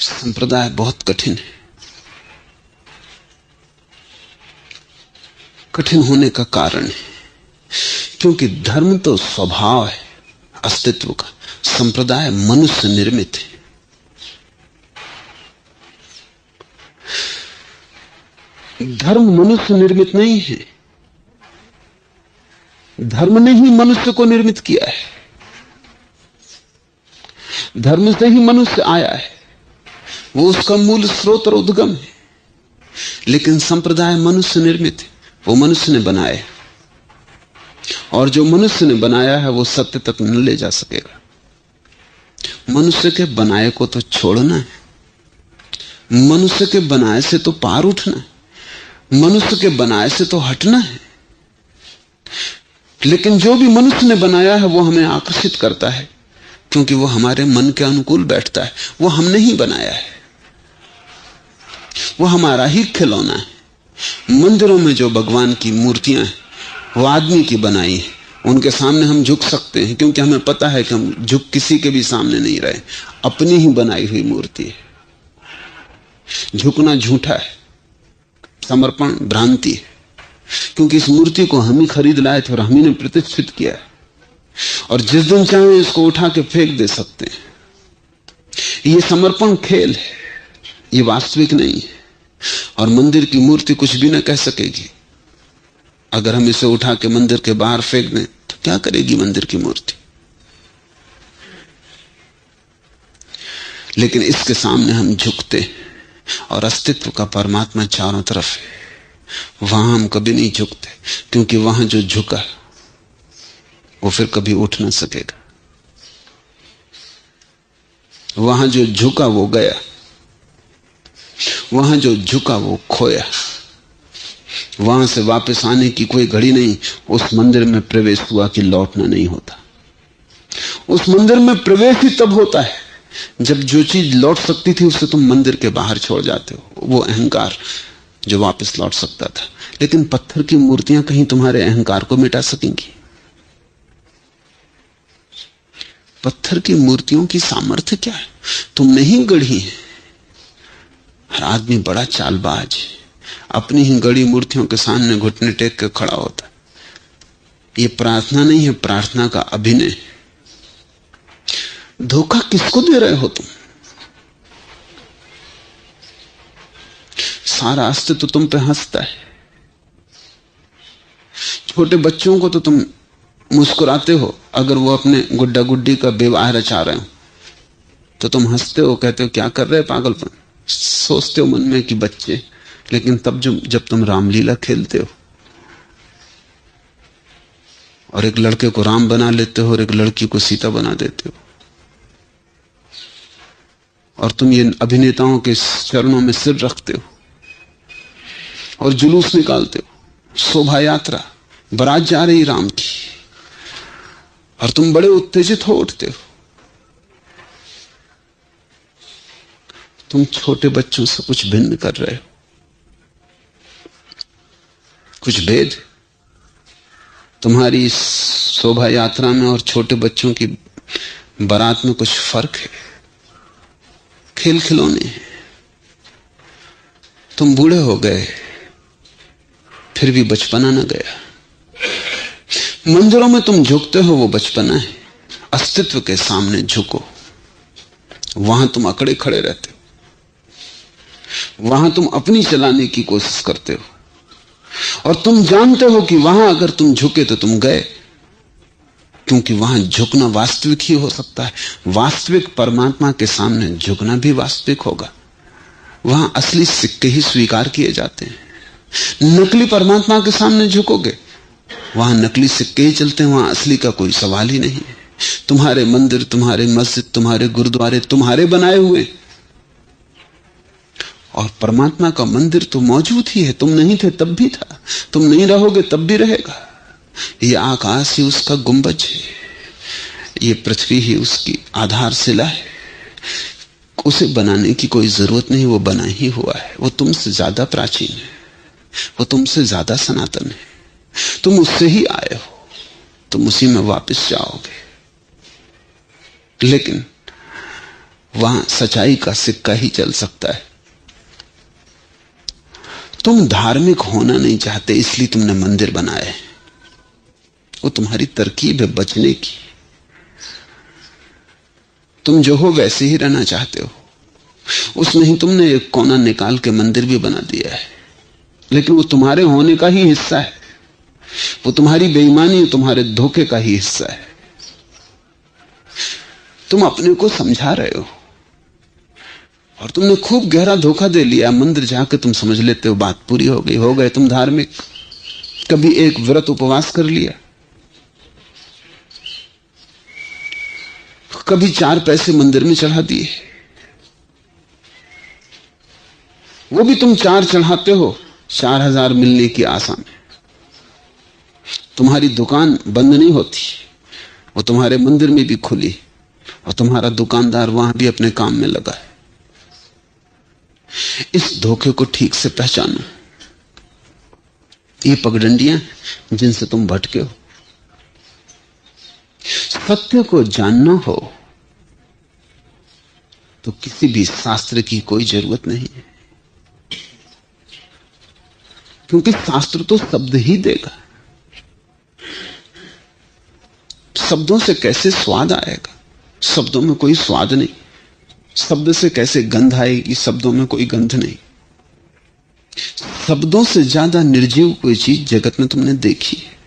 संप्रदाय बहुत कठिन है। कठिन होने का कारण है क्योंकि धर्म तो स्वभाव है अस्तित्व का, संप्रदाय मनुष्य निर्मित है। धर्म मनुष्य निर्मित नहीं है, धर्म ने ही मनुष्य को निर्मित किया है। धर्म से ही मनुष्य आया है, वो उसका मूल स्रोत और उद्गम है। लेकिन संप्रदाय मनुष्य निर्मित है, वो मनुष्य ने बनाया, और जो मनुष्य ने बनाया है वो सत्य तक न ले जा सकेगा। मनुष्य के बनाए को तो छोड़ना है, मनुष्य के बनाए से तो पार उठना है, मनुष्य के बनाए से तो हटना है। लेकिन जो भी मनुष्य ने बनाया है वो हमें आकर्षित करता है क्योंकि वो हमारे मन के अनुकूल बैठता है। वो हमने ही बनाया है, वो हमारा ही खिलौना है। मंदिरों में जो भगवान की मूर्तियां हैं वो आदमी की बनाई है, उनके सामने हम झुक सकते हैं क्योंकि हमें पता है कि हम झुक किसी के भी सामने नहीं रहे, अपनी ही बनाई हुई मूर्ति है। झुकना झूठा है, समर्पण भ्रांति है, क्योंकि इस मूर्ति को हम ही खरीद लाए थे और हम ही ने प्रतिष्ठित किया है, और जिस दिन चाहे इसको उठा के फेंक दे सकते हैं। ये समर्पण खेल है, ये वास्तविक नहीं है। और मंदिर की मूर्ति कुछ भी ना कह सकेगी। अगर हम इसे उठा के मंदिर के बाहर फेंक दें तो क्या करेगी मंदिर की मूर्ति? लेकिन इसके सामने हम झुकते और अस्तित्व का परमात्मा चारों तरफ है, वहां हम कभी नहीं झुकते, क्योंकि वहां जो झुका वो फिर कभी उठ ना सकेगा। वहां जो झुका वो गया, वहां जो झुका वो खोया। वहां से वापस आने की कोई घड़ी नहीं। उस मंदिर में प्रवेश हुआ कि लौटना नहीं होता। उस मंदिर में प्रवेश ही तब होता है जब जो चीज लौट सकती थी उसे तुम मंदिर के बाहर छोड़ जाते हो, वो अहंकार जो वापस लौट सकता था। लेकिन पत्थर की मूर्तियां कहीं तुम्हारे अहंकार को मिटा सकेंगी? पत्थर की मूर्तियों की सामर्थ्य क्या है? तुमने ही गढ़ी है। हर आदमी बड़ा चालबाज है, अपनी ही गढ़ी मूर्तियों के सामने घुटने टेक के खड़ा होता है। ये प्रार्थना नहीं है, प्रार्थना का अभिनय। धोखा किसको दे रहे हो तुम? सारा अस्तित्व तुम पे हंसता है। छोटे बच्चों को तो तुम मुस्कुराते हो, अगर वो अपने गुड्डा गुड्डी का विवाह रचा रहे हो तो तुम हंसते हो, कहते हो क्या कर रहे पागलपन। सोचते हो मन में कि बच्चे, लेकिन तब जब तुम रामलीला खेलते हो और एक लड़के को राम बना लेते हो और एक लड़की को सीता बना देते हो, और तुम ये अभिनेताओं के चरणों में सिर रखते हो और जुलूस निकालते हो, शोभा यात्रा, बारात जा रही राम की, और तुम बड़े उत्तेजित हो उठते हो। तुम छोटे बच्चों से कुछ भिन्न कर रहे हो, कुछ भेद तुम्हारी शोभा यात्रा में और छोटे बच्चों की बारात में कुछ फर्क है। खेल खिलौने हैं। तुम बूढ़े हो गए फिर भी बचपना न गया। मंदिरों में तुम झुकते हो, वो बचपना है। अस्तित्व के सामने झुको, वहां तुम अकड़े खड़े रहते हो, वहां तुम अपनी चलाने की कोशिश करते हो, और तुम जानते हो कि वहां अगर तुम झुके तो तुम गए, क्योंकि वहां झुकना वास्तविक ही हो सकता है। वास्तविक परमात्मा के सामने झुकना भी वास्तविक होगा। वहां असली सिक्के ही स्वीकार किए जाते हैं। नकली परमात्मा के सामने झुकोगे, वहां नकली सिक्के ही चलते हैं, वहां असली का कोई सवाल ही नहीं है। तुम्हारे मंदिर, तुम्हारे मस्जिद, तुम्हारे गुरुद्वारे तुम्हारे बनाए हुए, और परमात्मा का मंदिर तो मौजूद ही है। तुम नहीं थे तब भी था, तुम नहीं रहोगे तब भी रहेगा। ये आकाश ही उसका गुंबज है, ये पृथ्वी ही उसकी आधारशिला है। उसे बनाने की कोई जरूरत नहीं, वो बना ही हुआ है। वो तुमसे ज्यादा प्राचीन है, वो तुमसे ज्यादा सनातन है। तुम उससे ही आए हो, तुम उसी में वापस जाओगे। लेकिन वहां सच्चाई का सिक्का ही चल सकता है। तुम धार्मिक होना नहीं चाहते, इसलिए तुमने मंदिर बनाए। वो तुम्हारी तरकीब है बचने की। तुम जो हो वैसे ही रहना चाहते हो, उसमें ही तुमने एक कोना निकाल के मंदिर भी बना दिया है। लेकिन वो तुम्हारे होने का ही हिस्सा है, वो तुम्हारी बेईमानी, तुम्हारे धोखे का ही हिस्सा है। तुम अपने को समझा रहे हो और तुमने खूब गहरा धोखा दे लिया। मंदिर जाकर तुम समझ लेते हो बात पूरी हो गई, हो गए तुम धार्मिक। कभी एक व्रत उपवास कर लिया, कभी 4 पैसे मंदिर में चढ़ा दिए, वो भी तुम 4 चढ़ाते हो 4000 मिलने की आशा में। तुम्हारी दुकान बंद नहीं होती, वो तुम्हारे मंदिर में भी खुली, और तुम्हारा दुकानदार वहां भी अपने काम में लगा है। इस धोखे को ठीक से पहचानो। ये पगडंडियां जिनसे तुम भटके हो, सत्य को जानना हो तो किसी भी शास्त्र की कोई जरूरत नहीं है, क्योंकि शास्त्र तो शब्द ही देगा। शब्दों से कैसे स्वाद आएगा? शब्दों में कोई स्वाद नहीं। शब्द से कैसे गंध आएगी? शब्दों में कोई गंध नहीं। शब्दों से ज्यादा निर्जीव कोई चीज जगत में तुमने देखी है?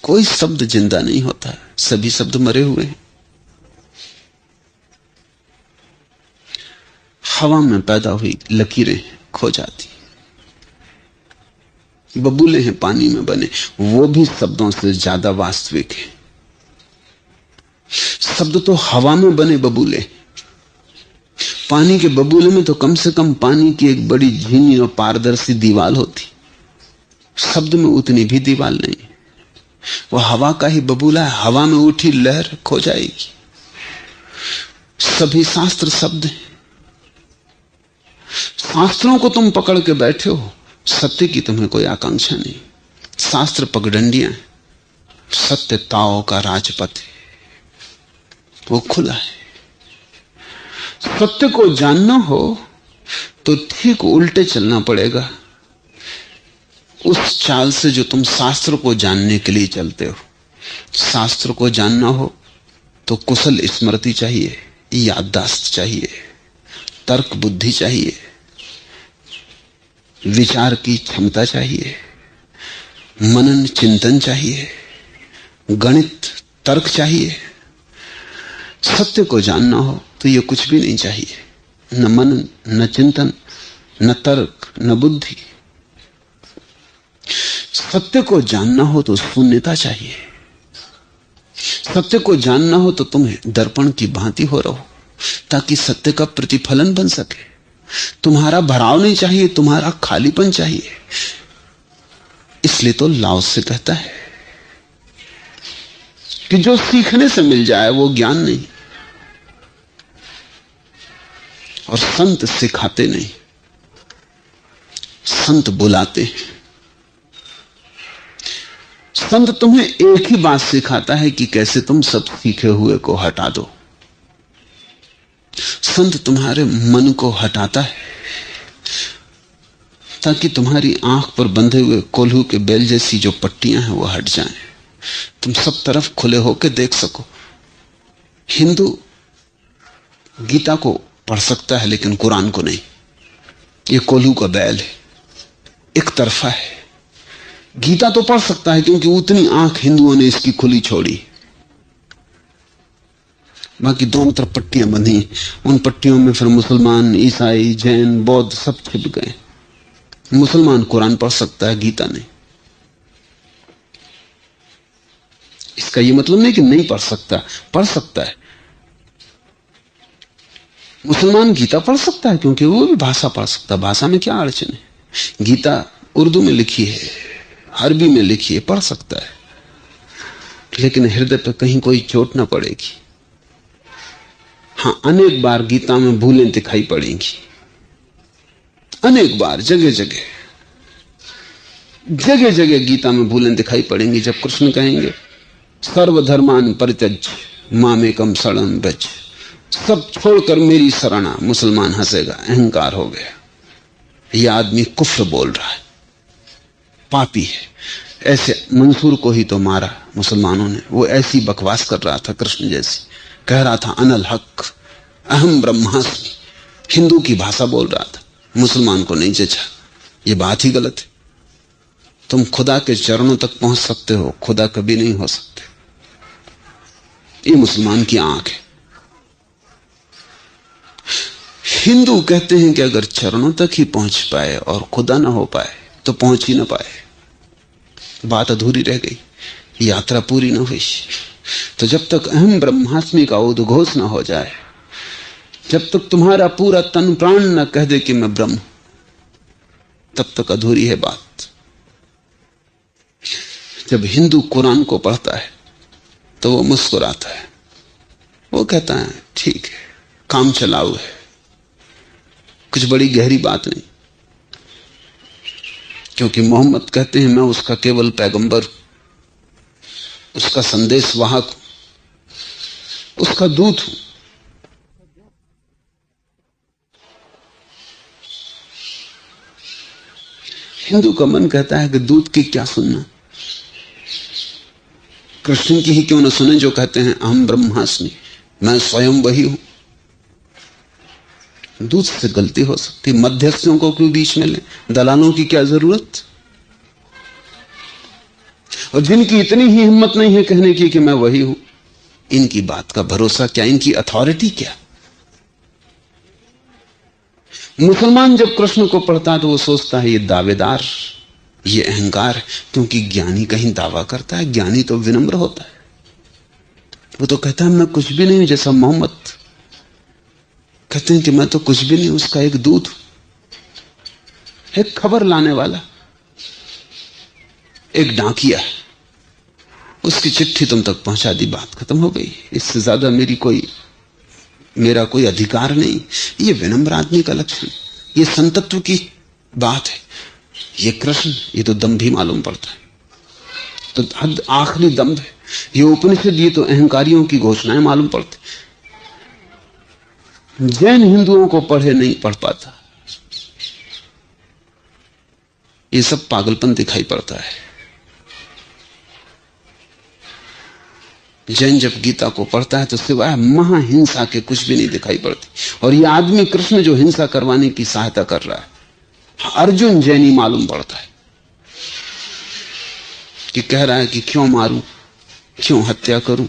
कोई शब्द जिंदा नहीं होता, सभी शब्द मरे हुए हैं। हवा में पैदा हुई लकीरें खो जाती, बबूले हैं पानी में बने, वो भी शब्दों से ज्यादा वास्तविक है। शब्द तो हवा में बने बबूले, पानी के बबूले में तो कम से कम पानी की एक बड़ी झीनी और पारदर्शी दीवार होती, शब्द में उतनी भी दीवार नहीं। वो हवा का ही बबूला है, हवा में उठी लहर खो जाएगी। सभी शास्त्र शब्द हैं। शास्त्रों को तुम पकड़ के बैठे हो, सत्य की तुम्हें कोई आकांक्षा नहीं। शास्त्र पगडंडियां, सत्य ताओ का राजपथ है, वो खुला है। सत्य को जानना हो तो ठीक उल्टे चलना पड़ेगा उस चाल से जो तुम शास्त्र को जानने के लिए चलते हो। शास्त्र को जानना हो तो कुशल स्मृति चाहिए, याददाश्त चाहिए, तर्क बुद्धि चाहिए, विचार की क्षमता चाहिए, मनन चिंतन चाहिए, गणित तर्क चाहिए। सत्य को जानना हो तो ये कुछ भी नहीं चाहिए, न मनन, न चिंतन, न तर्क, न बुद्धि। सत्य को जानना हो तो शून्यता चाहिए। सत्य को जानना हो तो तुम्हें दर्पण की भांति हो रहो, ताकि सत्य का प्रतिफलन बन सके। तुम्हारा भराव नहीं चाहिए, तुम्हारा खालीपन चाहिए। इसलिए तो लाओ से कहता है कि जो सीखने से मिल जाए वो ज्ञान नहीं, और संत सिखाते नहीं, संत बुलाते हैं। संत तुम्हें एक ही बात सिखाता है कि कैसे तुम सब सीखे हुए को हटा दो। संत तुम्हारे मन को हटाता है ताकि तुम्हारी आंख पर बंधे हुए कोल्हू के बेल जैसी जो पट्टियां हैं वो हट जाएं, तुम सब तरफ खुले होकर देख सको। हिंदू गीता को पढ़ सकता है लेकिन कुरान को नहीं। ये कोल्हू का बैल है, एक तरफा है। गीता तो पढ़ सकता है क्योंकि उतनी आंख हिंदुओं ने इसकी खुली छोड़ी, बाकी दोनों तरफ पट्टियां बंधी। उन पट्टियों में फिर मुसलमान, ईसाई, जैन, बौद्ध सब छिप गए। मुसलमान कुरान पढ़ सकता है, गीता नहीं। इसका यह मतलब नहीं कि नहीं पढ़ सकता, पढ़ सकता है। मुसलमान गीता पढ़ सकता है क्योंकि वो भी भाषा पढ़ सकता है, भाषा में क्या अड़चन है। गीता उर्दू में लिखी है, अरबी में लिखी है, पढ़ सकता है, लेकिन हृदय पर कहीं कोई चोट ना पड़ेगी। हाँ, अनेक बार गीता में भूलें दिखाई पड़ेंगी, अनेक बार, जगह जगह गीता में भूलें दिखाई पड़ेंगी। जब कृष्ण कहेंगे सर्वधर्मान परित्यज्य मामेकम शरणं व्रज, सब छोड़कर मेरी शरणा, मुसलमान हंसेगा, अहंकार हो गया, यह आदमी कुफ्र बोल रहा है, पापी है। ऐसे मंसूर को ही तो मारा मुसलमानों ने, वो ऐसी बकवास कर रहा था कृष्ण जैसी, कह रहा था अनल हक अहम ब्रह्मास्मि, हिंदू की भाषा बोल रहा था। मुसलमान को नहीं जचा, ये बात ही गलत है। तुम खुदा के चरणों तक पहुंच सकते हो, खुदा कभी नहीं हो सकते। ये मुसलमान की आंख है। हिंदू कहते हैं कि अगर चरणों तक ही पहुंच पाए और खुदा ना हो पाए तो पहुंच ही ना पाए, बात अधूरी रह गई, यात्रा पूरी ना हुई। तो जब तक अहम ब्रह्मास्मि का उद्घोष ना हो जाए, जब तक तुम्हारा पूरा तन प्राण न कह दे कि मैं ब्रह्म, तब तक अधूरी है बात। जब हिंदू कुरान को पढ़ता है तो वो मुस्कुराता है, वो कहता है ठीक है, काम चलाऊ है, कुछ बड़ी गहरी बात नहीं। क्योंकि मोहम्मद कहते हैं मैं उसका केवल पैगंबर, उसका संदेश वाहक हूं, उसका दूत हूं। हिंदू का मन कहता है कि दूत की क्या सुनना, कृष्ण की ही क्यों न सुने जो कहते हैं अहम ब्रह्मास्मि, मैं स्वयं वही हूं। दूत से गलती हो सकती, मध्यस्थों को क्यों बीच में ले, दलालों की क्या जरूरत। और जिनकी इतनी ही हिम्मत नहीं है कहने की कि मैं वही हूं, इनकी बात का भरोसा क्या, इनकी अथॉरिटी क्या। मुसलमान जब कृष्ण को पढ़ता है तो वो सोचता है ये दावेदार, ये अहंकार है, क्योंकि ज्ञानी कहीं दावा करता है, ज्ञानी तो विनम्र होता है। वो तो कहता है मैं कुछ भी नहीं हूं, जैसा मोहम्मद कहते हैं कि मैं तो कुछ भी नहीं, उसका एक दूत हूं, एक खबर लाने वाला, एक डाकिया। उसकी चिट्ठी तुम तक पहुंचा दी, बात खत्म हो गई। इससे ज्यादा मेरा कोई अधिकार नहीं। ये विनम्र आदमी का लक्षण, ये संतत्व की बात है। ये कृष्ण, ये तो दम्भ ही मालूम पड़ता है, तो हद आखिरी दम्भ है। ये उपनिषद, ये तो अहंकारियों की घोषणाएं मालूम पड़ती। जैन हिंदुओं को पढ़े नहीं पढ़ पाता, ये सब पागलपन दिखाई पड़ता है। जैन जब गीता को पढ़ता है तो सिवाय महाहिंसा के कुछ भी नहीं दिखाई पड़ती। और ये आदमी कृष्ण जो हिंसा करवाने की सहायता कर रहा है, अर्जुन जैनी मालूम पड़ता है, कि कह रहा है कि क्यों मारूं, क्यों हत्या करूं।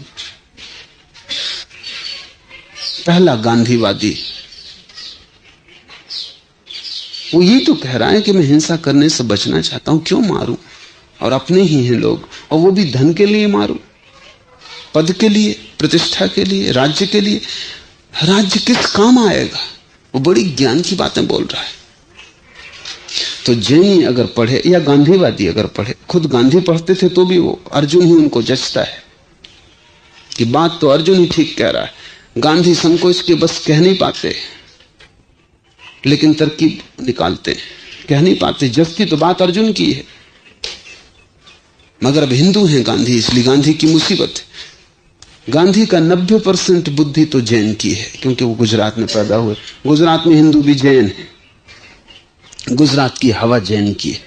पहला गांधीवादी वो ये तो कह रहा है कि मैं हिंसा करने से बचना चाहता हूं, क्यों मारूं। और अपने ही हैं लोग, और वो भी धन के लिए मारूं, पद के लिए, प्रतिष्ठा के लिए, राज्य के लिए। राज्य किस काम आएगा। वो बड़ी ज्ञान की बातें बोल रहा है। तो जैनी अगर पढ़े या गांधीवादी अगर पढ़े, खुद गांधी पढ़ते थे तो भी वो अर्जुन ही उनको जचता है कि बात तो अर्जुन ही ठीक कह रहा है। गांधी संकोच के बस कह नहीं पाते, लेकिन तरकीब निकालते, कह नहीं पाते। जबकि तो बात अर्जुन की है, मगर अब हिंदू हैं गांधी, इसलिए गांधी की मुसीबत है। गांधी का 90% बुद्धि तो जैन की है, क्योंकि वो गुजरात में पैदा हुए। गुजरात में हिंदू भी जैन है, गुजरात की हवा जैन की है।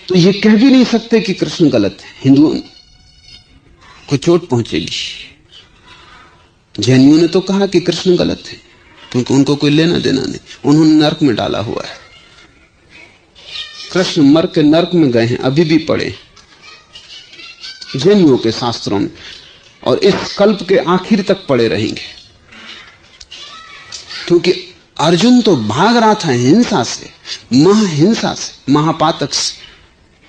तो ये कह भी नहीं सकते कि कृष्ण गलत है, हिंदुओं को चोट पहुंचेगी। जैनियों ने तो कहा कि कृष्ण गलत है, क्योंकि उनको कोई लेना देना नहीं, उन्होंने नरक में डाला हुआ है। कृष्ण मर के नरक में गए हैं, अभी भी पड़े जैनियों के शास्त्रों में, और इस कल्प के आखिर तक पड़े रहेंगे। क्योंकि अर्जुन तो भाग रहा था हिंसा से, महाहिंसा से, महापातक से,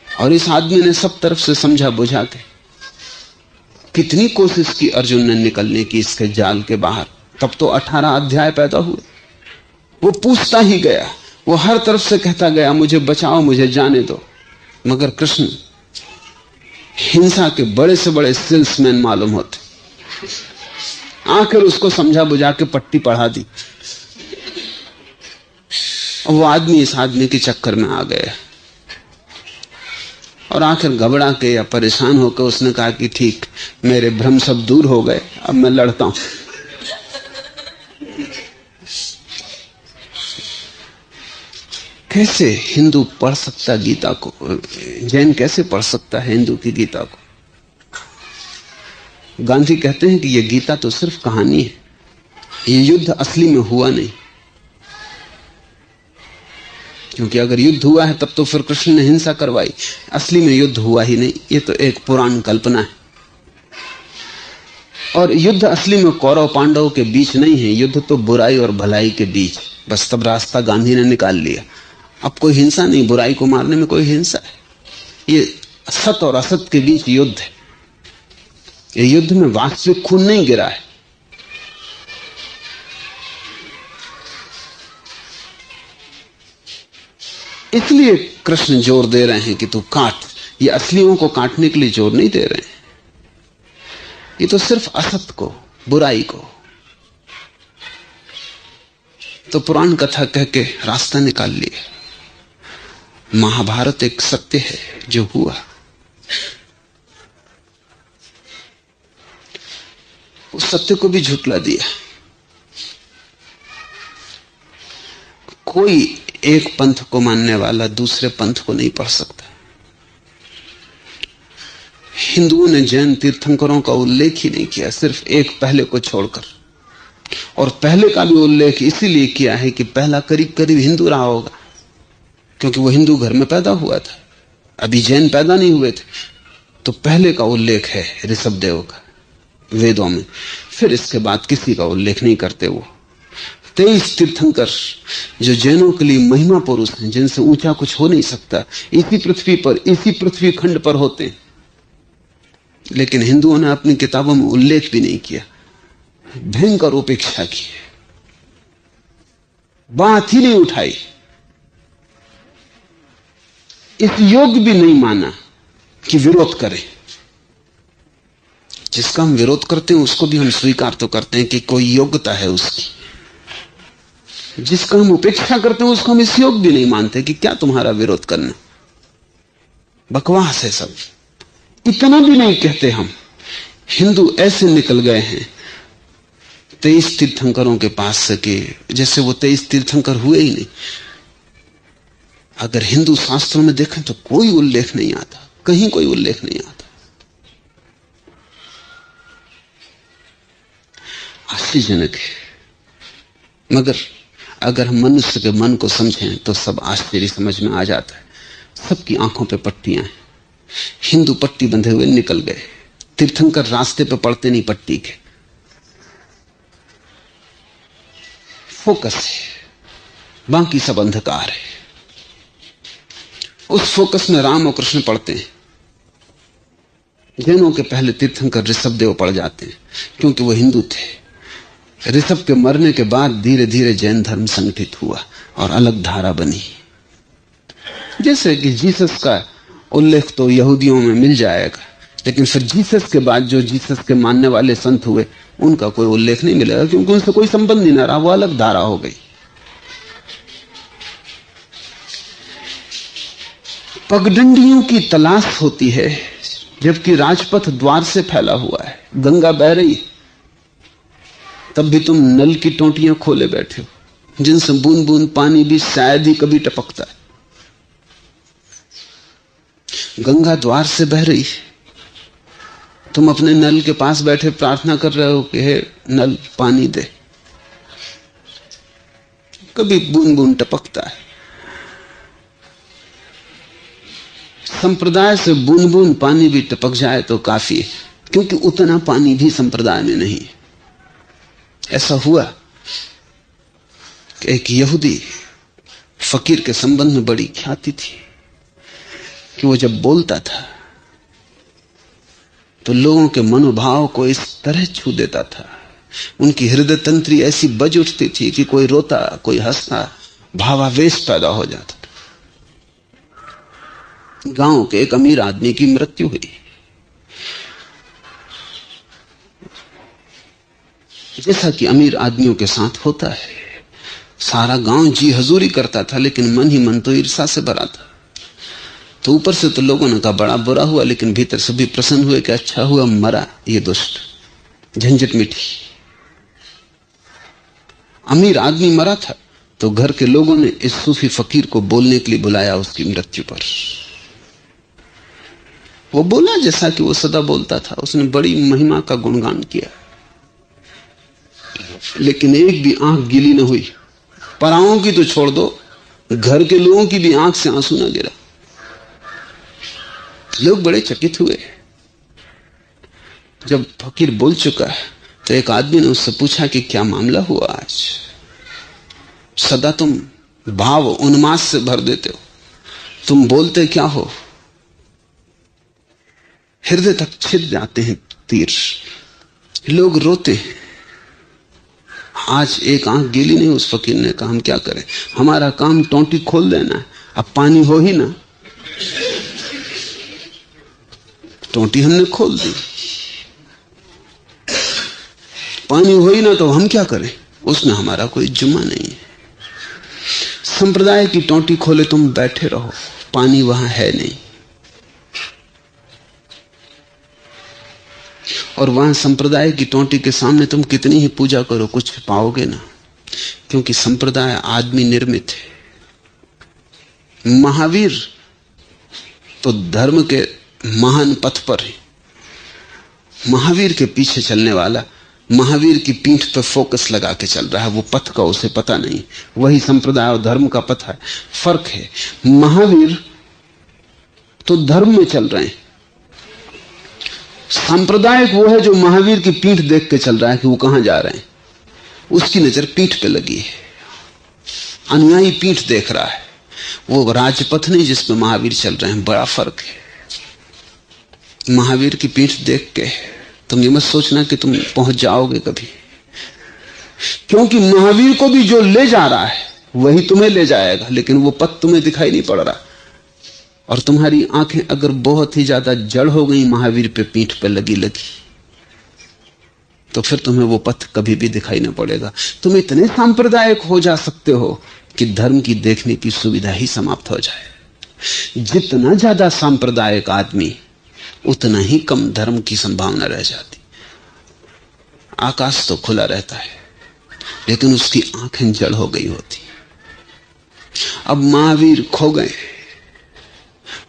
और इस आदमी ने सब तरफ से समझा बुझा के कितनी कोशिश की अर्जुन ने निकलने की इसके जाल के बाहर। तब तो 18 अध्याय पैदा हुए। वो पूछता ही गया, वो हर तरफ से कहता गया मुझे बचाओ, मुझे जाने दो। मगर कृष्ण हिंसा के बड़े से बड़े सेल्समैन मालूम होते। आखिर उसको समझा बुझा के पट्टी पढ़ा दी, और वो आदमी इस आदमी के चक्कर में आ गया। और आखिर घबरा के या परेशान होकर उसने कहा कि ठीक, मेरे भ्रम सब दूर हो गए, अब मैं लड़ता हूं। कैसे हिंदू पढ़ सकता गीता को, जैन कैसे पढ़ सकता है हिंदू की गीता को। गांधी कहते हैं कि यह गीता तो सिर्फ कहानी है, ये युद्ध असली में हुआ नहीं। क्योंकि अगर युद्ध हुआ है तब तो फिर कृष्ण ने हिंसा करवाई, असली में युद्ध हुआ ही नहीं, ये तो एक पुराण कल्पना है। और युद्ध असली में कौरव पांडव के बीच नहीं है, युद्ध तो बुराई और भलाई के बीच। बस तब रास्ता गांधी ने निकाल लिया। अब कोई हिंसा नहीं, बुराई को मारने में कोई हिंसा है, ये सत और असत के बीच युद्ध है। ये युद्ध में वास्तविक खून नहीं गिरा है। इसलिए कृष्ण जोर दे रहे हैं कि तू काट। ये असलियों को काटने के लिए जोर नहीं दे रहे हैं, ये तो सिर्फ असत को, बुराई को तो पुराण कथा कह के रास्ता निकाल लिया। महाभारत एक सत्य है जो हुआ। उस सत्य को भी झुठला दिया। कोई एक पंथ को मानने वाला दूसरे पंथ को नहीं पढ़ सकता। हिंदुओं ने जैन तीर्थंकरों का उल्लेख ही नहीं किया, सिर्फ एक पहले को छोड़कर। और पहले का भी उल्लेख इसीलिए किया है कि पहला करीब करीब हिंदू रहा होगा, क्योंकि वो हिंदू घर में पैदा हुआ था, अभी जैन पैदा नहीं हुए थे। तो पहले का उल्लेख है ऋषभदेव का वेदों में, फिर इसके बाद किसी का उल्लेख नहीं करते। वो 23 तीर्थंकर जो जैनों के लिए महिमा पुरुष हैं, जिनसे ऊंचा कुछ हो नहीं सकता, इसी पृथ्वी पर, इसी पृथ्वी खंड पर होते हैं। लेकिन हिंदुओं ने अपनी किताबों में उल्लेख भी नहीं किया, भयंकर उपेक्षा की, बात ही नहीं उठाई, इस योग भी नहीं माना कि विरोध करें। जिसका हम विरोध करते हैं उसको भी हम स्वीकार तो करते हैं कि कोई योग्यता है उसकी। जिसका हम उपेक्षा करते हैं उसको हम इस योग भी नहीं मानते कि क्या तुम्हारा विरोध करना, बकवास है सब। इतना भी नहीं कहते हम। हिंदू ऐसे निकल गए हैं 23 तीर्थंकरों के पास से कि जैसे वो 23 तीर्थंकर हुए ही नहीं। अगर हिंदू शास्त्रों में देखें तो कोई उल्लेख नहीं आता, कहीं कोई उल्लेख नहीं आता। आश्चर्यजनक है। मगर अगर हम मनुष्य के मन को समझें तो सब आश्चर्य समझ में आ जाता है। सबकी आंखों पे पट्टियां हैं। हिंदू पट्टी बंधे हुए निकल गए, तीर्थंकर रास्ते पे पड़ते नहीं पट्टी के। फोकस है, बाकी सब अंधकार है। उस फोकस में राम और कृष्ण पढ़ते हैं। जैनों के पहले तीर्थंकर ऋषभदेव पढ़ जाते हैं, क्योंकि वो हिंदू थे। ऋषभ के मरने के बाद धीरे धीरे जैन धर्म संगठित हुआ और अलग धारा बनी। जैसे कि जीसस का उल्लेख तो यहूदियों में मिल जाएगा, लेकिन फिर जीसस के बाद जो जीसस के मानने वाले संत हुए उनका कोई उल्लेख नहीं मिलेगा, क्योंकि उनसे कोई संबंध ही ना रहा, वो अलग धारा हो गई। पगडंडियों की तलाश होती है जबकि राजपथ द्वार से फैला हुआ है, गंगा बह रही है, तब भी तुम नल की टोंटियां खोले बैठे हो, जिनसे बूंद बूंद पानी भी शायद ही कभी टपकता है। गंगा द्वार से बह रही है, तुम अपने नल के पास बैठे प्रार्थना कर रहे हो कि हे नल पानी दे, कभी बूंद बूंद टपकता है। संप्रदाय से बूंद बूंद पानी भी टपक जाए तो काफी है, क्योंकि उतना पानी भी संप्रदाय में नहीं है। ऐसा हुआ कि एक यहूदी फकीर के संबंध में बड़ी ख्याति थी कि वो जब बोलता था तो लोगों के मनोभाव को इस तरह छू देता था, उनकी हृदय तंत्री ऐसी बज उठती थी कि कोई रोता, कोई हंसता, भावावेश पैदा हो जाता था। गांव के एक अमीर आदमी की मृत्यु हुई। जैसा कि अमीर आदमियों के साथ होता है, सारा गांव जी हजूरी करता था, लेकिन मन ही मन तो ईर्ष्या से भरा था। तो ऊपर से तो लोगों ने कहा बड़ा बुरा हुआ, लेकिन भीतर से भी प्रसन्न हुए कि अच्छा हुआ मरा ये दुष्ट, झंझट मिटी। अमीर आदमी मरा था तो घर के लोगों ने इस सूफी फकीर को बोलने के लिए बुलाया उसकी मृत्यु पर। वो बोला जैसा कि वो सदा बोलता था। उसने बड़ी महिमा का गुणगान किया, लेकिन एक भी आंख गीली न हुई। पराओं की तो छोड़ दो, घर के लोगों की भी आंख से आंसू न गिरा। लोग बड़े चकित हुए। जब फकीर बोल चुका तो एक आदमी ने उससे पूछा कि क्या मामला हुआ आज? सदा तुम भाव उन्माद से भर देते हो, तुम बोलते क्या हो? हृदय तक छिद जाते हैं तीर, लोग रोते हैं। आज एक आंख गीली नहीं। उस फकीर ने कहा हम क्या करें, हमारा काम टोंटी खोल देना है, अब पानी हो ही ना। टोंटी हमने खोल दी, पानी हो ही ना, तो हम क्या करें? उसमें हमारा कोई जुम्मा नहीं है। संप्रदाय की टोंटी खोले तुम बैठे रहो, पानी वहां है नहीं। और वहां संप्रदाय की टोंटी के सामने तुम कितनी ही पूजा करो, कुछ पाओगे ना, क्योंकि संप्रदाय आदमी निर्मित है। महावीर तो धर्म के महान पथ पर है। महावीर के पीछे चलने वाला महावीर की पीठ पर फोकस लगा के चल रहा है, वो पथ का उसे पता नहीं। वही संप्रदाय और धर्म का पथ है, फर्क है। महावीर तो धर्म में चल रहे हैं, सांप्रदायिक वो है जो महावीर की पीठ देख के चल रहा है कि वो कहां जा रहे हैं। उसकी नजर पीठ पे लगी है, अनुयायी पीठ देख रहा है, वो राजपथ नहीं जिसमें महावीर चल रहे हैं। बड़ा फर्क है। महावीर की पीठ देख के तुम ये मत सोचना कि तुम पहुंच जाओगे कभी, क्योंकि महावीर को भी जो ले जा रहा है वही तुम्हें ले जाएगा, लेकिन वो पथ तुम्हें दिखाई नहीं पड़ रहा। और तुम्हारी आंखें अगर बहुत ही ज्यादा जड़ हो गई महावीर पे पीठ पे लगी तो फिर तुम्हें वो पथ कभी भी दिखाई नहीं पड़ेगा। तुम इतने सांप्रदायिक हो जा सकते हो कि धर्म की देखने की सुविधा ही समाप्त हो जाए। जितना ज्यादा सांप्रदायिक आदमी उतना ही कम धर्म की संभावना रह जाती। आकाश तो खुला रहता है लेकिन उसकी आंखें जड़ हो गई होती। अब महावीर खो गए,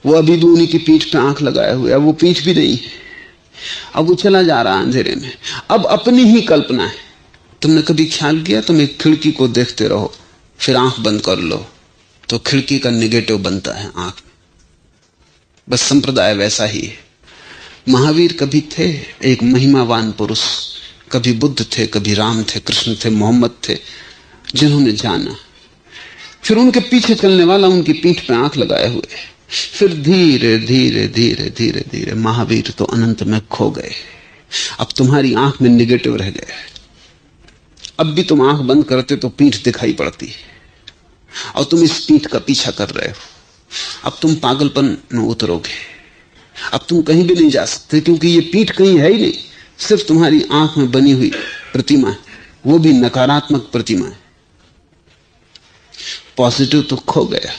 वो अभी भी उन्हीं की पीठ पे आंख लगाए हुए, अब वो पीठ भी नहीं है, अब वो चला जा रहा अंधेरे में। अब अपनी ही कल्पना है। तुमने कभी ख्याल किया, तुम एक खिड़की को देखते रहो फिर आंख बंद कर लो तो खिड़की का निगेटिव बनता है आंख में। बस संप्रदाय वैसा ही है। महावीर कभी थे एक महिमावान पुरुष, कभी बुद्ध थे, कभी राम थे, कृष्ण थे, मोहम्मद थे, जिन्होंने जाना। फिर उनके पीछे चलने वाला उनकी पीठ पे आंख लगाए हुए। फिर धीरे धीरे धीरे धीरे धीरे महावीर तो अनंत में खो गए। अब तुम्हारी आंख में निगेटिव रह गया। अब भी तुम आंख बंद करते तो पीठ दिखाई पड़ती है और तुम इस पीठ का पीछा कर रहे हो। अब तुम पागलपन में उतरोगे। अब तुम कहीं भी नहीं जा सकते क्योंकि ये पीठ कहीं है ही नहीं, सिर्फ तुम्हारी आंख में बनी हुई प्रतिमा है, वो भी नकारात्मक प्रतिमा है। पॉजिटिव तो खो गया,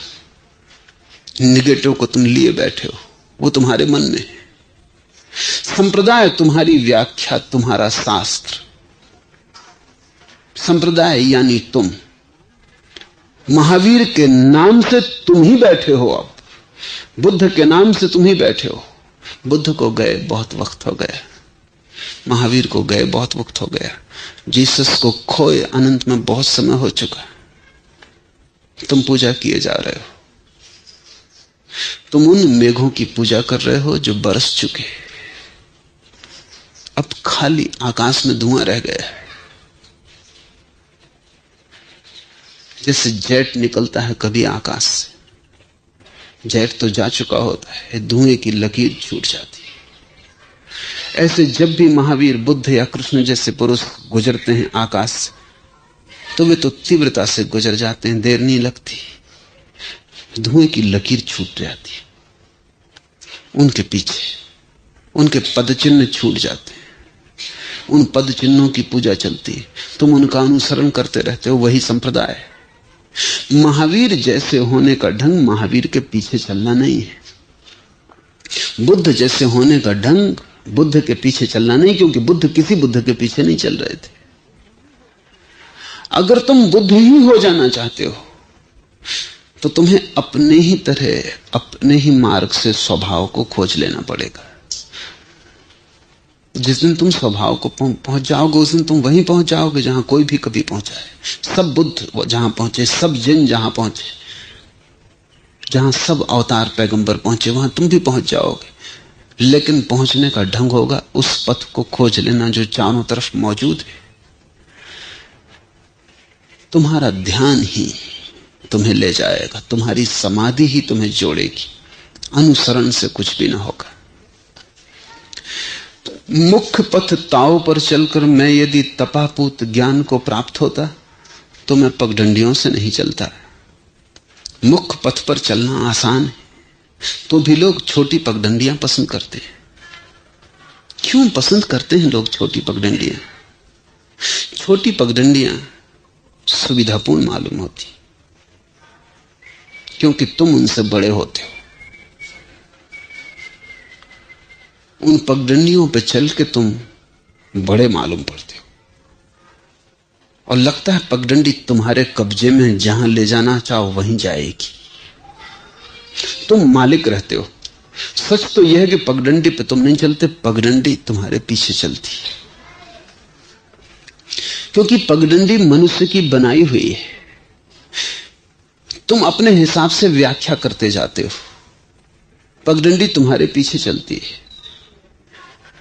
निगेटिव को तुम लिए बैठे हो, वो तुम्हारे मन में है। संप्रदाय तुम्हारी व्याख्या, तुम्हारा शास्त्र। संप्रदाय यानी तुम। महावीर के नाम से तुम ही बैठे हो, अब बुद्ध के नाम से तुम ही बैठे हो। बुद्ध को गए बहुत वक्त हो गया, महावीर को गए बहुत वक्त हो गया, जीसस को खोए अनंत में बहुत समय हो चुका। तुम पूजा किए जा रहे हो, तुम उन मेघों की पूजा कर रहे हो जो बरस चुके। अब खाली आकाश में धुआं रह गया है। जैसे जेट निकलता है कभी आकाश से, जेट तो जा चुका होता है, धुएं की लकीर छूट जाती है। ऐसे जब भी महावीर, बुद्ध या कृष्ण जैसे पुरुष गुजरते हैं आकाश से तो वे तो तीव्रता से गुजर जाते हैं, देर नहीं लगती, धुएं की लकीर छूट जाती है। उनके पीछे उनके पद चिन्ह छूट जाते हैं, उन पद चिन्हों की पूजा चलती है, तुम उनका अनुसरण करते रहते हो। वही संप्रदाय है। महावीर जैसे होने का ढंग महावीर के पीछे चलना नहीं है। बुद्ध जैसे होने का ढंग बुद्ध के पीछे चलना नहीं, क्योंकि बुद्ध किसी बुद्ध के पीछे नहीं चल रहे थे। अगर तुम बुद्ध ही हो जाना चाहते हो तो तुम्हें अपने ही तरह, अपने ही मार्ग से स्वभाव को खोज लेना पड़ेगा। जिस दिन तुम स्वभाव को पहुंच जाओगे उस दिन तुम वहीं पहुंच जाओगे जहां कोई भी कभी पहुंचा है। सब बुद्ध जहां पहुंचे, सब जिन जहां पहुंचे, जहां सब अवतार पैगंबर पहुंचे, वहां तुम भी पहुंच जाओगे। लेकिन पहुंचने का ढंग होगा उस पथ को खोज लेना जो चारों तरफ मौजूद है। तुम्हारा ध्यान ही तुम्हें ले जाएगा, तुम्हारी समाधि ही तुम्हें जोड़ेगी, अनुसरण से कुछ भी ना होगा। मुख्य पथ ताव पर चलकर मैं यदि तपापूत ज्ञान को प्राप्त होता तो मैं पगडंडियों से नहीं चलता। मुख्य पथ पर चलना आसान है तो भी लोग छोटी पगडंडियां पसंद करते हैं। क्यों पसंद करते हैं लोग छोटी पगडंडियां? छोटी पगडंडियां सुविधापूर्ण मालूम होती, क्योंकि तुम उनसे बड़े होते हो। उन पगडंडियों पे चल के तुम बड़े मालूम पड़ते हो और लगता है पगडंडी तुम्हारे कब्जे में, जहां ले जाना चाहो वहीं जाएगी। तुम मालिक रहते हो। सच तो यह है कि पगडंडी पे तुम नहीं चलते, पगडंडी तुम्हारे पीछे चलती है, क्योंकि पगडंडी मनुष्य की बनाई हुई है। तुम अपने हिसाब से व्याख्या करते जाते हो, पगडंडी तुम्हारे पीछे चलती है।